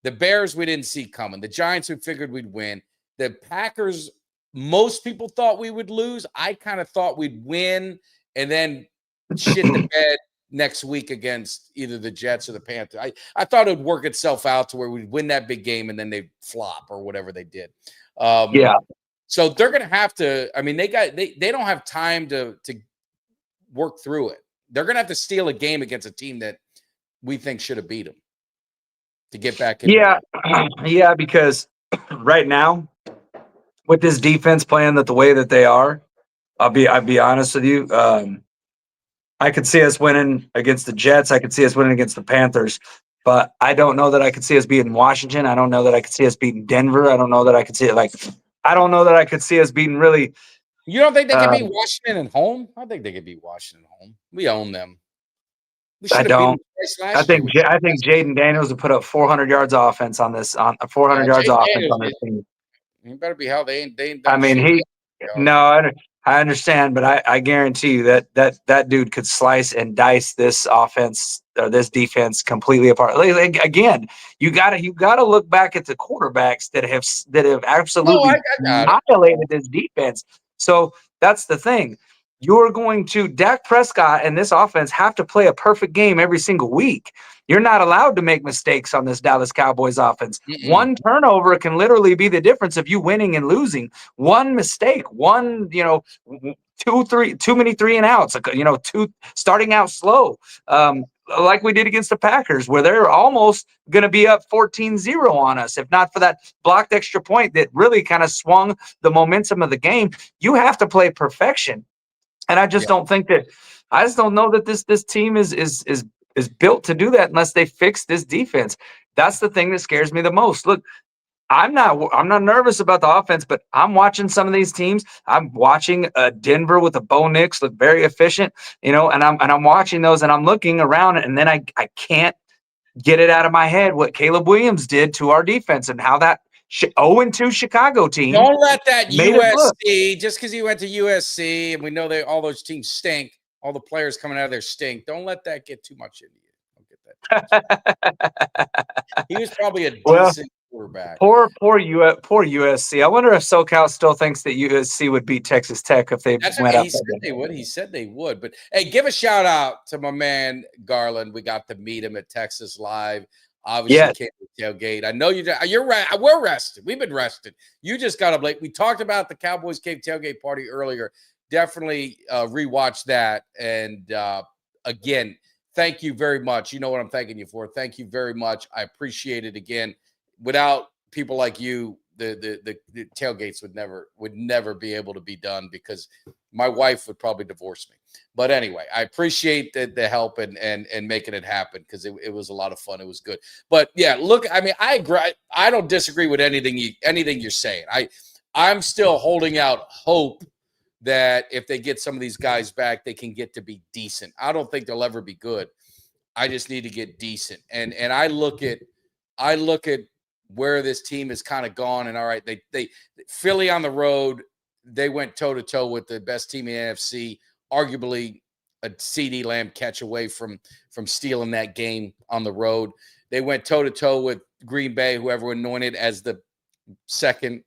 The Bears, we didn't see coming. The Giants, we figured we'd win. The Packers, most people thought we would lose. I kind of thought we'd win and then shit the bed next week against either the Jets or the Panthers. I thought it would work itself out to where we'd win that big game and then they'd flop or whatever they did. So they're going to have to. I mean, they don't have time to work through it. They're going to have to steal a game against a team that we think should have beat them to get back in. Yeah, because right now with this defense playing the way that they are, I'll be honest with you. I could see us winning against the Jets. I could see us winning against the Panthers. But I don't know that I could see us beating Washington. I don't know that I could see us beating Denver. I don't know that I could see it I don't know that I could see us beating really. You don't think they could beat Washington at home? I think they could beat Washington at home. We own them. I don't. I think Jaden Daniels would put up 400 yards of offense on this 400 yards of offense on this team. You better be hell. They ain't. I mean, I understand, but I guarantee you that dude could slice and dice this offense or this defense completely apart. Again, you gotta look back at the quarterbacks that have absolutely annihilated this defense. So that's the thing. You're going to Dak Prescott and this offense have to play a perfect game every single week. You're not allowed to make mistakes on this Dallas Cowboys offense. One turnover can literally be the difference of you winning and losing. One mistake, too many 3 and outs, two starting out slow. Like we did against the Packers, where they're almost going to be up 14-0 on us, if not for that blocked extra point that really kind of swung the momentum of the game. You have to play perfection. And I just don't think that – I just don't know that this team is built to do that unless they fix this defense. That's the thing that scares me the most. Look, I'm not nervous about the offense, but I'm watching some of these teams. I'm watching Denver with the Bo Nix look very efficient, and I'm watching those and I'm looking around and then I can't get it out of my head what Caleb Williams did to our defense and how that 0-2 Chicago team. Don't let that USC, just because he went to USC and we know all those teams stink, all the players coming out of there stink. Don't let that get too much into you. Don't get that. He was probably a decent quarterback. Poor USC. I wonder if SoCal still thinks that USC would beat Texas Tech if they went up. He said they would. He said they would. But hey, give a shout out to my man Garland. We got to meet him at Texas Live. Obviously, came to the tailgate. I know you're right. We're rested. We've been rested. You just got up late. We talked about the Cowboys Cave tailgate party earlier. Definitely rewatch that. And again, thank you very much. You know what I'm thanking you for. Thank you very much. I appreciate it. Again, without people like you, the tailgates would never be able to be done because my wife would probably divorce me. But anyway, I appreciate the help and making it happen because it was a lot of fun. It was good. But yeah, look, I mean, I agree. I don't disagree with anything you're saying. I'm still holding out hope that if they get some of these guys back, they can get to be decent. I don't think they'll ever be good. I just need to get decent. And I look at where this team has kind of gone. And all right, they Philly on the road, they went toe-to-toe with the best team in the NFC, arguably a CeeDee Lamb catch away from stealing that game on the road. They went toe-to-toe with Green Bay, who everyone anointed as the second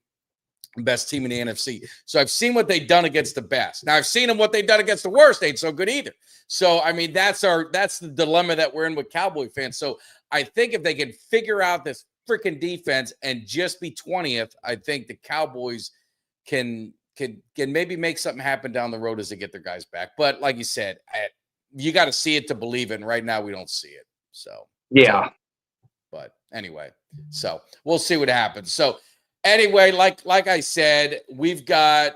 best team in the NFC. So I've seen what they've done against the best. Now I've seen them what they've done against the worst. They ain't so good either. So, I mean, that's the dilemma that we're in with Cowboy fans. So I think if they can figure out this freaking defense and just be 20th, I think the Cowboys can maybe make something happen down the road as they get their guys back. But like you said, you got to see it to believe it. And right now we don't see it. So, yeah. But anyway, so we'll see what happens. So anyway, like I said, we've got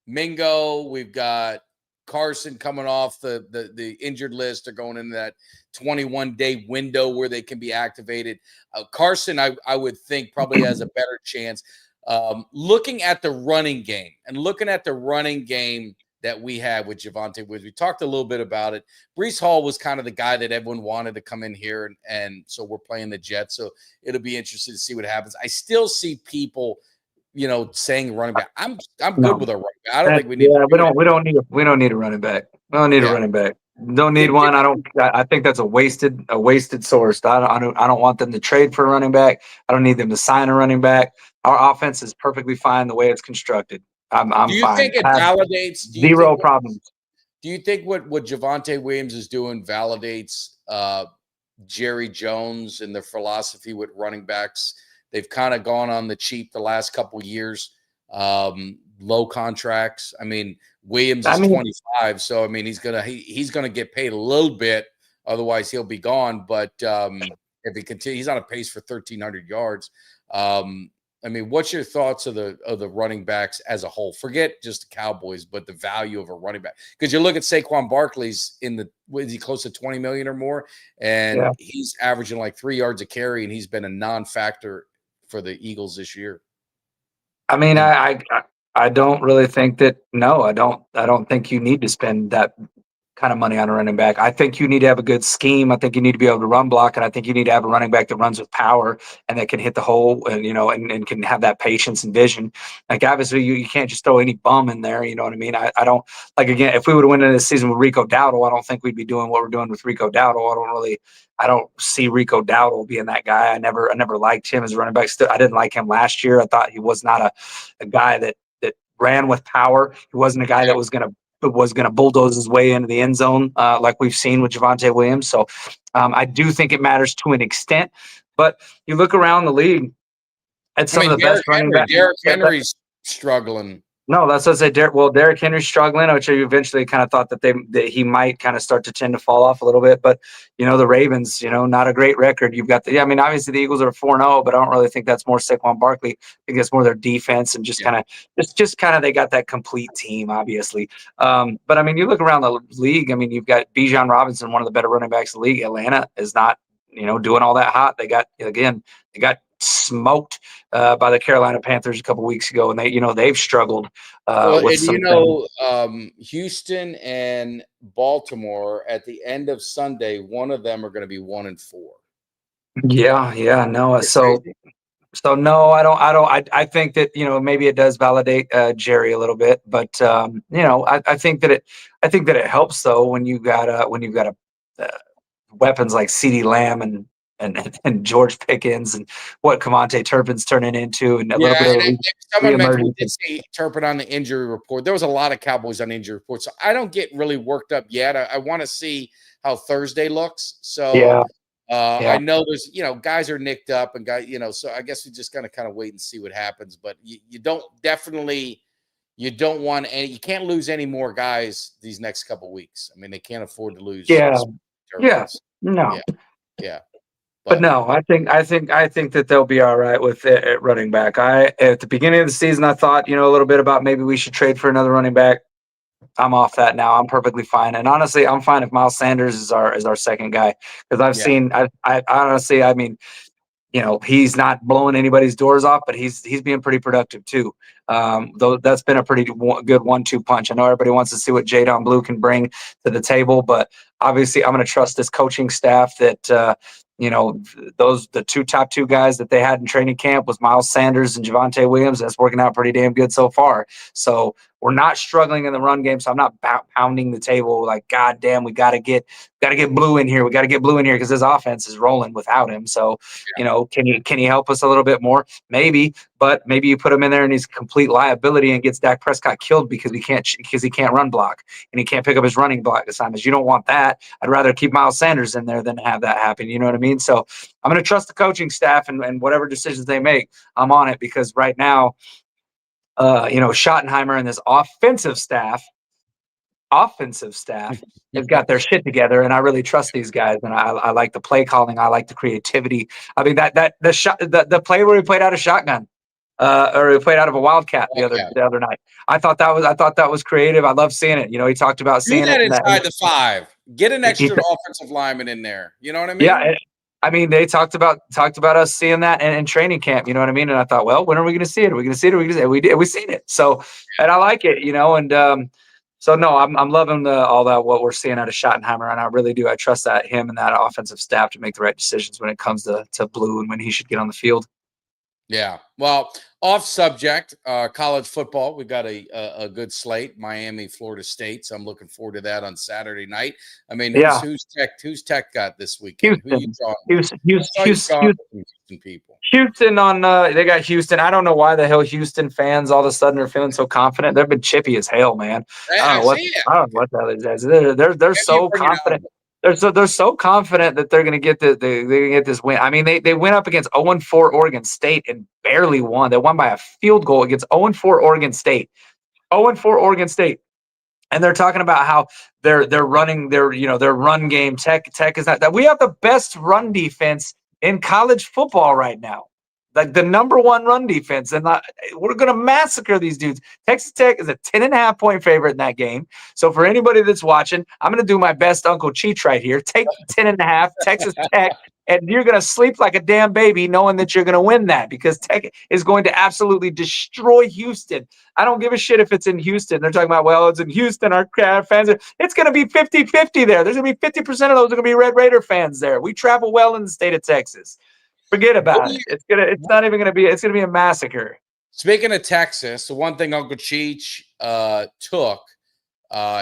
Mingo, we've got Carson coming off the injured list. They're going into that 21-day window where they can be activated. Carson, I would think, probably has a better chance. Looking at the running game that we had with Javonte Williams, we talked a little bit about it. Breece Hall was kind of the guy that everyone wanted to come in here, and so we're playing the Jets. So it'll be interesting to see what happens. I still see people, saying running back. I'm good with a running back. I don't think we need. Yeah, we don't need a running back. We don't need a running back. Don't need one. I think that's a wasted source. I don't want them to trade for a running back. I don't need them to sign a running back. Our offense is perfectly fine the way it's constructed. I'm do you fine. think it validates zero problems? Do you think what Javonte Williams is doing validates Jerry Jones and their philosophy with running backs? They've kind of gone on the cheap the last couple of years, low contracts. I mean, Williams is 25, so I mean he's gonna get paid a little bit, otherwise he'll be gone. But if he continues, he's on a pace for 1,300 yards. I mean, what's your thoughts of the running backs as a whole? Forget just the Cowboys, but the value of a running back. Because you look at Saquon Barkley's is he close to 20 million or more? And he's averaging like 3 yards a carry, and he's been a non-factor for the Eagles this year. I mean, I don't really think that. No, I don't think you need to spend that kind of money on a running back. I think you need to have a good scheme. I think you need to be able to run block, and I think you need to have a running back that runs with power and that can hit the hole and and can have that patience and vision. Like obviously you can't just throw any bum in there. You know what I mean? I don't like, again, if we would have won this season with Rico Dowdle, I don't think we'd be doing what we're doing with Rico Dowdle. I don't see Rico Dowdle being that guy. I never liked him as a running back. Still, I didn't like him last year. I thought he was not a guy that ran with power. He wasn't a guy that was going to bulldoze his way into the end zone like we've seen with Javonte Williams. So I do think it matters to an extent. But you look around the league at some of the best running backs. Derrick Henry's struggling. No, that's what I say. Derrick Henry's struggling, which you eventually kind of thought that he might kind of start to tend to fall off a little bit. But, the Ravens, not a great record. You've got obviously the Eagles are 4-0, but I don't really think that's more Saquon Barkley. I think it's more their defense and just kind of they got that complete team, obviously. But, I mean, you look around the league, I mean, you've got Bijan Robinson, one of the better running backs in the league. Atlanta is not, doing all that hot. They got smoked by the Carolina Panthers a couple weeks ago, and they've struggled with some Houston and Baltimore at the end of Sunday, one of them are going to be 1-4. No. So no, I don't. I think that maybe it does validate Jerry a little bit, but I think that it helps though when you've got weapons like CeeDee Lamb and George Pickens and what Cavante Turpin's turning into, and a little bit of someone mentioned we did see Turpin on the injury report. There was a lot of Cowboys on the injury report, so I don't get really worked up yet. I want to see how Thursday looks. So I know there's guys are nicked up and guys so I guess we just gotta kind of wait and see what happens. But you don't want any. You can't lose any more guys these next couple weeks. I mean, they can't afford to lose. But no, I think that they'll be all right with it at running back. At the beginning of the season, I thought, a little bit about maybe we should trade for another running back. I'm off that now. I'm perfectly fine. And honestly, I'm fine if Miles Sanders is our second guy. Because I honestly, I mean, he's not blowing anybody's doors off, but he's being pretty productive too. Though that's been a pretty good 1-2 punch. I know everybody wants to see what Jadon Blue can bring to the table, but obviously I'm going to trust this coaching staff that, the top two guys that they had in training camp was Miles Sanders and Javonte Williams. That's working out pretty damn good so far. So we're not struggling in the run game. So I'm not pounding the table like, God damn, we got to get Blue in here. We got to get Blue in here because his offense is rolling without him. So, can he help us a little bit more? Maybe, but maybe you put him in there and he's a complete liability and gets Dak Prescott killed because he can't run block and he can't pick up his running block assignments. You don't want that. I'd rather keep Miles Sanders in there than have that happen. You know what I mean? So I'm going to trust the coaching staff and whatever decisions they make, I'm on it because right now, Schottenheimer and this offensive staff has got their shit together, and I really trust these guys. And I like the play calling. I like the creativity. I mean the play where he played out of shotgun, or he played out of a wildcat the other night. I thought that was creative. I love seeing it. He talked about seeing that inside the 5. Get an extra offensive lineman in there. You know what I mean? Yeah. I mean, they talked about us seeing that in training camp. You know what I mean? And I thought, well, when are we going to see it? Are we going to see it? Are we going to see it? We did. We seen it. So, and I like it. And so no, I'm loving all that what we're seeing out of Schottenheimer, and I really do. I trust that him and that offensive staff to make the right decisions when it comes to Blue and when he should get on the field. Yeah. Well, off subject, college football. We got a good slate. Miami, Florida State. So I'm looking forward to that on Saturday night. I mean, who's Tech got this weekend? Houston. Who you drawing? Houston people. Houston on they got Houston. I don't know why the hell Houston fans all of a sudden are feeling so confident. They've been chippy as hell, man. I don't know what the hell it is. They're so confident. They're so confident that they're gonna get they're gonna get this win. I mean, they went up against 0-4 Oregon State and barely won. They won by a field goal against 0-4 Oregon State. 0-4 Oregon State. And they're talking about how they're running their run game. Tech is not that. We have the best run defense in college football right now, like the number one run defense, and we're going to massacre these dudes. Texas Tech is a 10.5-point favorite in that game. So for anybody that's watching, I'm going to do my best Uncle Cheech right here. Take 10.5, Texas Tech, and you're going to sleep like a damn baby knowing that you're going to win that because Tech is going to absolutely destroy Houston. I don't give a shit if it's in Houston. They're talking about, well, it's in Houston. Our fans it's going to be 50-50 there. There's going to be 50% of those are going to be Red Raider fans there. We travel well in the state of Texas. Forget about it. It's not even going to be. It's going to be a massacre. Speaking of Texas, the one thing Uncle Cheech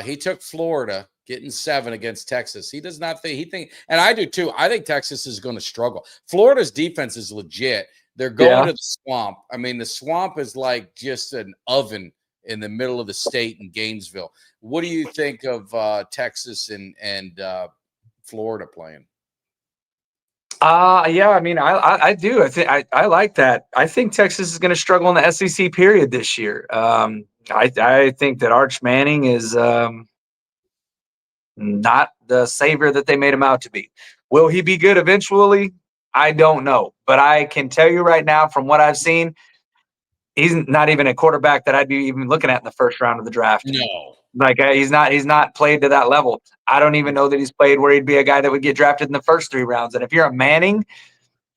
he took Florida getting 7 against Texas. He does not think and I do too. I think Texas is going to struggle. Florida's defense is legit. They're going to the swamp. I mean, the swamp is like just an oven in the middle of the state in Gainesville. What do you think of Texas and Florida playing? Yeah, I mean, I do. I think I like that. I think Texas is going to struggle in the SEC period this year. I think that Arch Manning is not the savior that they made him out to be. Will he be good eventually? I don't know. But I can tell you right now, from what I've seen, he's not even a quarterback that I'd be even looking at in the first round of the draft. No. Like he's not played to that level. I don't even know that he's played where he'd be a guy that would get drafted in the first 3 rounds. And if you're a Manning,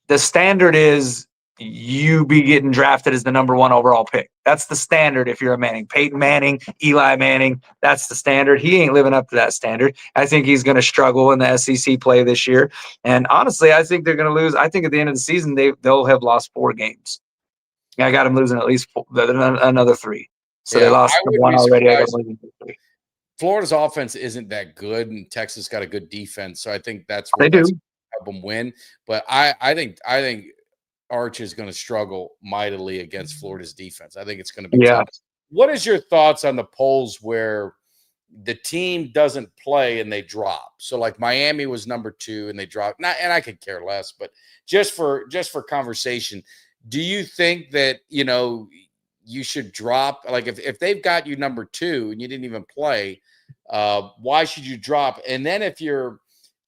the standard is you be getting drafted as the number 1 overall pick. That's the standard if you're a Manning. Peyton Manning, Eli Manning, that's the standard. He ain't living up to that standard. I think he's going to struggle in the SEC play this year. And honestly, I think they're going to lose. I think at the end of the season, they'll have lost 4 games. I got them losing at least another 3. So they lost 1 already. I got them losing 3. Florida's offense isn't that good, and Texas got a good defense. So I think that's where help them win. But I think Arch is going to struggle mightily against Florida's defense. I think it's going to be tough. What is your thoughts on the polls where the team doesn't play and they drop? So like Miami was number 2 and they dropped. And I could care less, but just for conversation, do you think that, you should drop? Like if they've got you number 2 and you didn't even play, why should you drop? And then if you're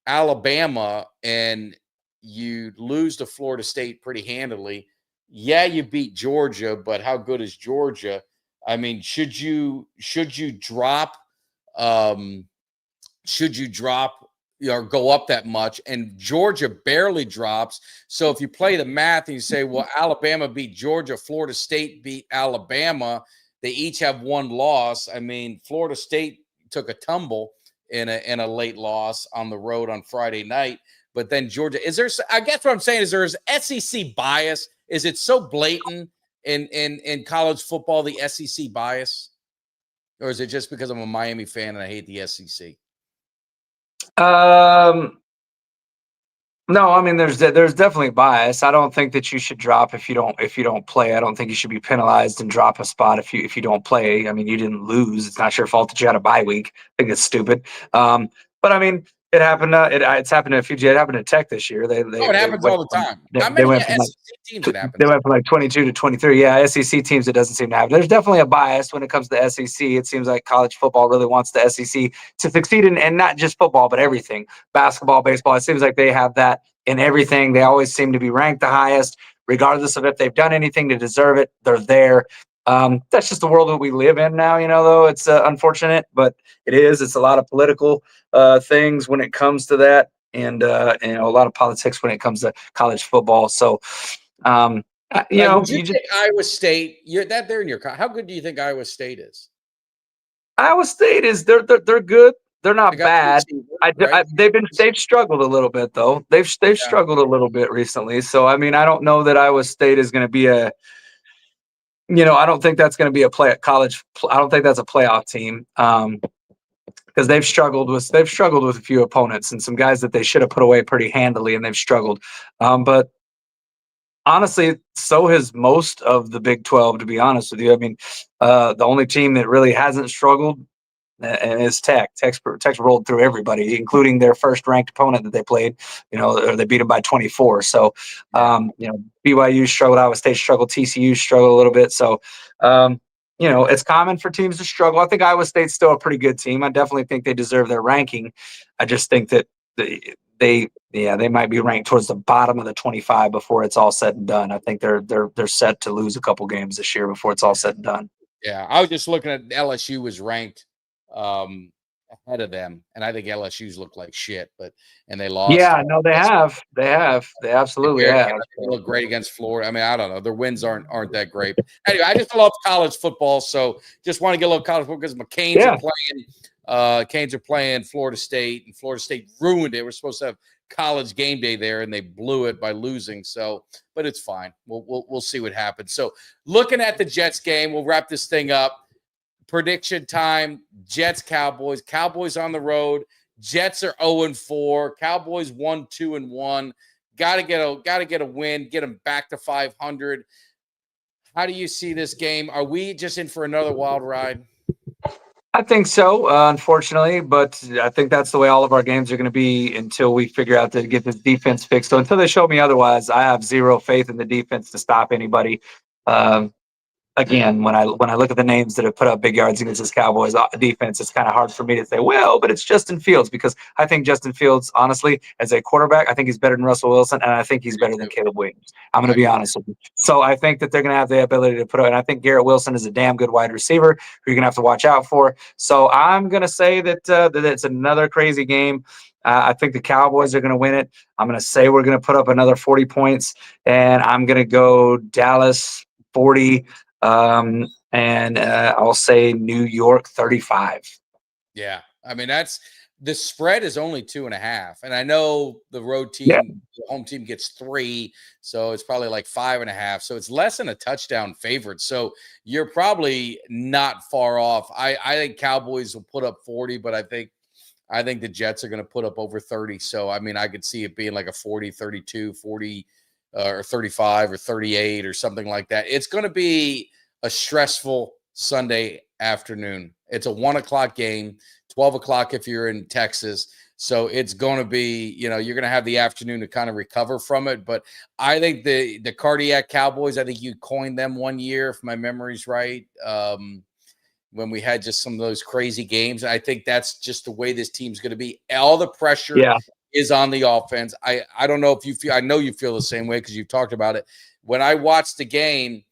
Alabama and you lose to Florida State pretty handily, you beat Georgia, but how good is Georgia? I mean, should you drop? Should you drop or go up that much? And Georgia barely drops. So if you play the math and you say, well, Alabama beat Georgia, Florida State beat Alabama, they each have 1 loss. I mean, Florida State took a tumble in a late loss on the road on Friday night. But then Georgia, I guess what I'm saying is there's SEC bias. Is it so blatant in college football, the SEC bias? Or is it just because I'm a Miami fan and I hate the SEC? No, I mean there's definitely bias. I don't think that you should drop if you don't play. I don't think you should be penalized and drop a spot if you don't play. I mean, you didn't lose. It's not your fault that you had a bye week. I think it's stupid. But I mean, it happened. It's happened to a few. It happened to Tech this year. It happens all the time. They went from teams that happen. They went from like 22 to 23. Yeah, SEC teams it doesn't seem to happen. There's definitely a bias when it comes to the SEC. It seems like college football really wants the SEC to succeed and not just football, but everything. Basketball, baseball. It seems like they have that in everything. They always seem to be ranked the highest, regardless of if they've done anything to deserve it. They're there. That's just the world that we live in now, though it's unfortunate, but it is. It's a lot of political things when it comes to that. and a lot of politics when it comes to college football. So, Would you you just pick Iowa State? You're that they're in your. How good do you think Iowa State is? Iowa State is they're good. They're They not got the bad. receiver, right? They've struggled a little bit though. They've Yeah. struggled a little bit recently. So I mean, I don't know that Iowa State is going to be I don't think that's going to be a play at college. I don't think that's a playoff team. Because they've struggled with a few opponents and some guys that they should have put away pretty handily, and they've struggled. But honestly, so has most of the Big 12. To be honest with you, I mean, the only team that really hasn't struggled and is Tech. Tech's rolled through everybody, including their first ranked opponent that they played. Or they beat them by 24. So, BYU struggled, Iowa State struggled, TCU struggled a little bit. So, it's common for teams to struggle. I think Iowa State's still a pretty good team. I definitely think they deserve their ranking. I just think that they might be ranked towards the bottom of the 25 before it's all said and done. I think they're set to lose a couple games this year before it's all said and done. Yeah, I was just looking at LSU was ranked ahead of them, and I think LSU's looked like shit, and they lost. Yeah, no, they absolutely have. They look great against Florida. I mean, I don't know, their wins aren't that great. Anyway, I just love college football, so just want to get a little college football because my Canes are playing. Canes are playing Florida State, and Florida State ruined it. We're supposed to have college game day there, and they blew it by losing. So, but it's fine. We'll see what happens. So, looking at the Jets game, we'll wrap this thing up. Prediction time: Jets, Cowboys. Cowboys on the road. Jets are 0-4. Cowboys 1-2-1. Got to get a win. Get them back to 500. How do you see this game? Are we just in for another wild ride? I think so, unfortunately, but I think that's the way all of our games are going to be until we figure out to get this defense fixed. So until they show me otherwise, I have zero faith in the defense to stop anybody. Again, when I look at the names that have put up big yards against this Cowboys defense, it's kind of hard for me to say, well, but it's Justin Fields, because I think Justin Fields, honestly, as a quarterback, I think he's better than Russell Wilson, and I think he's better than Caleb Williams. I'm going to be honest with you. So I think that they're going to have the ability to put up, and I think Garrett Wilson is a damn good wide receiver who you're going to have to watch out for. So I'm going to say that that it's another crazy game. I think the Cowboys are going to win it. I'm going to say we're going to put up another 40 points, and I'm going to go Dallas 40. And I'll say New York 35. Yeah. I mean, the spread is only 2.5. And I know the road team, the home team gets 3. So it's probably like 5.5. So it's less than a touchdown favorite. So you're probably not far off. I think Cowboys will put up 40, but I think the Jets are going to put up over 30. So, I mean, I could see it being like a 40, 32, 40, or 35 or 38 or something like that. It's going to be a stressful Sunday afternoon. It's a 1:00 game, 12 o'clock if you're in Texas. So it's going to be, you're going to have the afternoon to kind of recover from it. But I think the Cardiac Cowboys, I think you coined them one year, if my memory's right, when we had just some of those crazy games. I think that's just the way this team's going to be. All the pressure is on the offense. I don't know if you feel, I know you feel the same way because you've talked about it. When I watch the game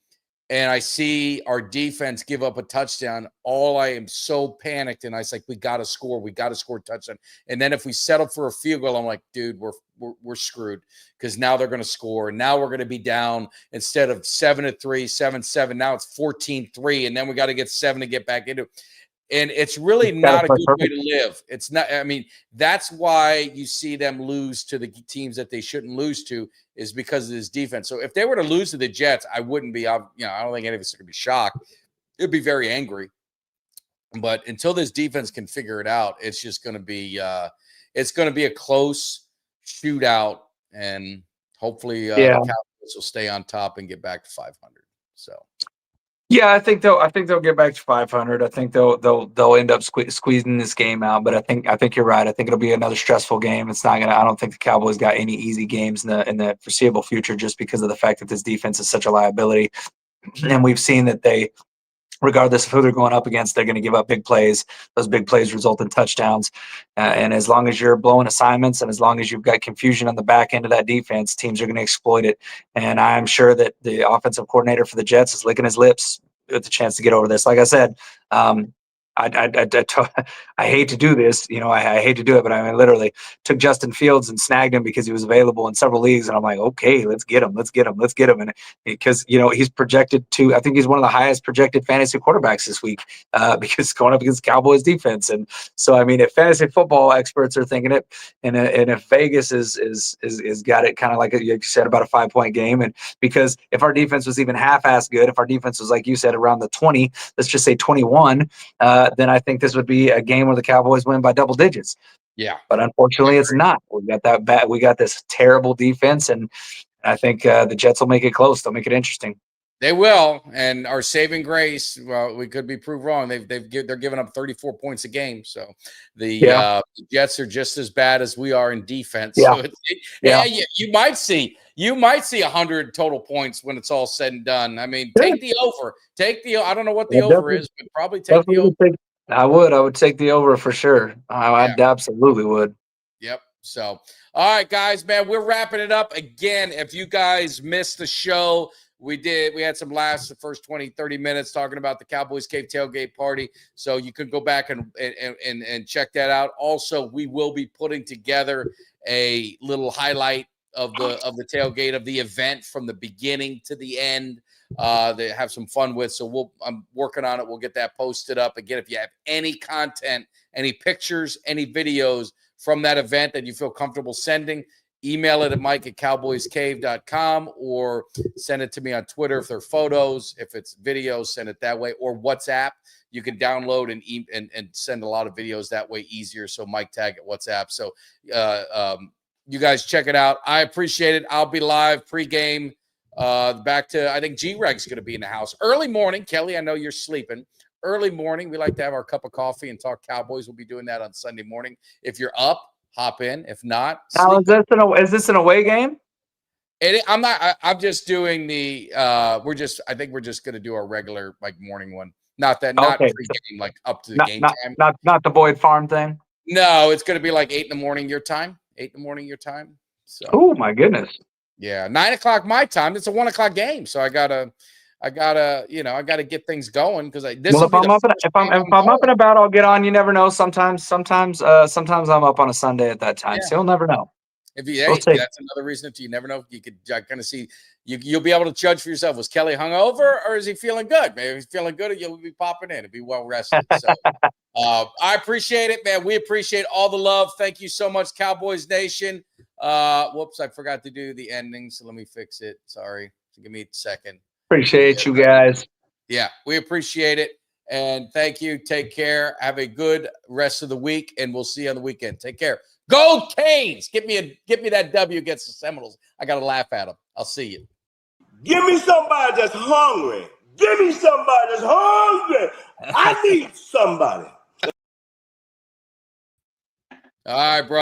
and I see our defense give up a touchdown, I am so panicked, and I was like, we got to score a touchdown. And then if we settle for a field goal, I'm like, dude, we're screwed, because now they're going to score. And now we're going to be down, instead of 7-3, 7-7. Now it's 14-3, and then we got to get 7 to get back into it. And it's really not a good way to live. It's not. I mean, that's why you see them lose to the teams that they shouldn't lose to, is because of this defense. So if they were to lose to the Jets, I wouldn't be. I don't think any of us are going to be shocked. It'd be very angry. But until this defense can figure it out, it's just going to be. It's going to be a close shootout, and hopefully the Cowboys will stay on top and get back to 500. So. Yeah, I think they'll get back to 500. I think they'll end up squeezing this game out. But I think you're right. I think it'll be another stressful game. It's not gonna. I don't think the Cowboys got any easy games in the foreseeable future, just because of the fact that this defense is such a liability. And we've seen that they, regardless of who they're going up against, they're going to give up big plays. Those big plays result in touchdowns. And as long as you're blowing assignments, and as long as you've got confusion on the back end of that defense, teams are going to exploit it. And I'm sure that the offensive coordinator for the Jets is licking his lips with the chance to get over this. Like I said, I hate to do this, I hate to do it, but I mean, literally took Justin Fields and snagged him because he was available in several leagues, and I'm like, okay, let's get him, and because he's projected to, I think he's one of the highest projected fantasy quarterbacks this week, because going up against Cowboys defense, and so I mean, if fantasy football experts are thinking it, and if Vegas is got it kind of like you said about a 5-point game, and because if our defense was even half-ass good, if our defense was like you said around the 20, let's just say 21. Then I think this would be a game where the Cowboys win by double digits. Yeah. But unfortunately, it's not. We got this terrible defense, and I think the Jets will make it close. They'll make it interesting. They will, and our saving grace. Well, we could be proved wrong. They're giving up 34 points a game, so the Jets are just as bad as we are in defense. Yeah. So you might see 100 total points when it's all said and done. I mean, take the over. I don't know what the over is, but probably take the over. I would take the over for sure. I absolutely would. Yep. So, all right, guys, man, we're wrapping it up again. If you guys missed the show, we had some laughs the first 20, 30 minutes talking about the Cowboys Cave tailgate party. So you could go back and check that out. Also, we will be putting together a little highlight of the tailgate of the event from the beginning to the end. They have some fun with. So I'm working on it. We'll get that posted up. Again, if you have any content, any pictures, any videos from that event that you feel comfortable sending, email it at mike@cowboyscave.com or send it to me on Twitter if they're photos. If it's videos, send it that way. Or WhatsApp. You can download and send a lot of videos that way easier. So Mike Tag at WhatsApp. So you guys check it out. I appreciate it. I'll be live pregame. Back to, I think G-Reg's going to be in the house. Early morning. Kelly, I know you're sleeping. Early morning. We like to have our cup of coffee and talk Cowboys. We'll be doing that on Sunday morning. If you're up, hop in. If not, now, is this an away game? I'm not. I'm just doing the. I think we're just going to do our regular morning one. Not pre-game, up to the game time. Not the Boyd Farm thing. No, it's going to be 8 in the morning your time. 8 in the morning your time. So. Oh my goodness. Yeah, 9 o'clock my time. It's a 1 o'clock game, so I gotta get things going because if I'm up and about, I'll get on. You never know. Sometimes I'm up on a Sunday at that time, so you'll never know. That's another reason you never know. You could kind of see you'll be able to judge for yourself. Was Kelly hungover or is he feeling good? Maybe he's feeling good, you'll be popping in and be well rested. So I appreciate it, man. We appreciate all the love. Thank you so much, Cowboys Nation. Whoops, I forgot to do the ending, so let me fix it. Sorry. Give me a second. Appreciate you guys. Yeah, we appreciate it. And thank you. Take care. Have a good rest of the week, and we'll see you on the weekend. Take care. Go Canes! Give me that W against the Seminoles. I got to laugh at them. I'll see you. Give me somebody that's hungry. Give me somebody that's hungry. I need somebody. All right, bro.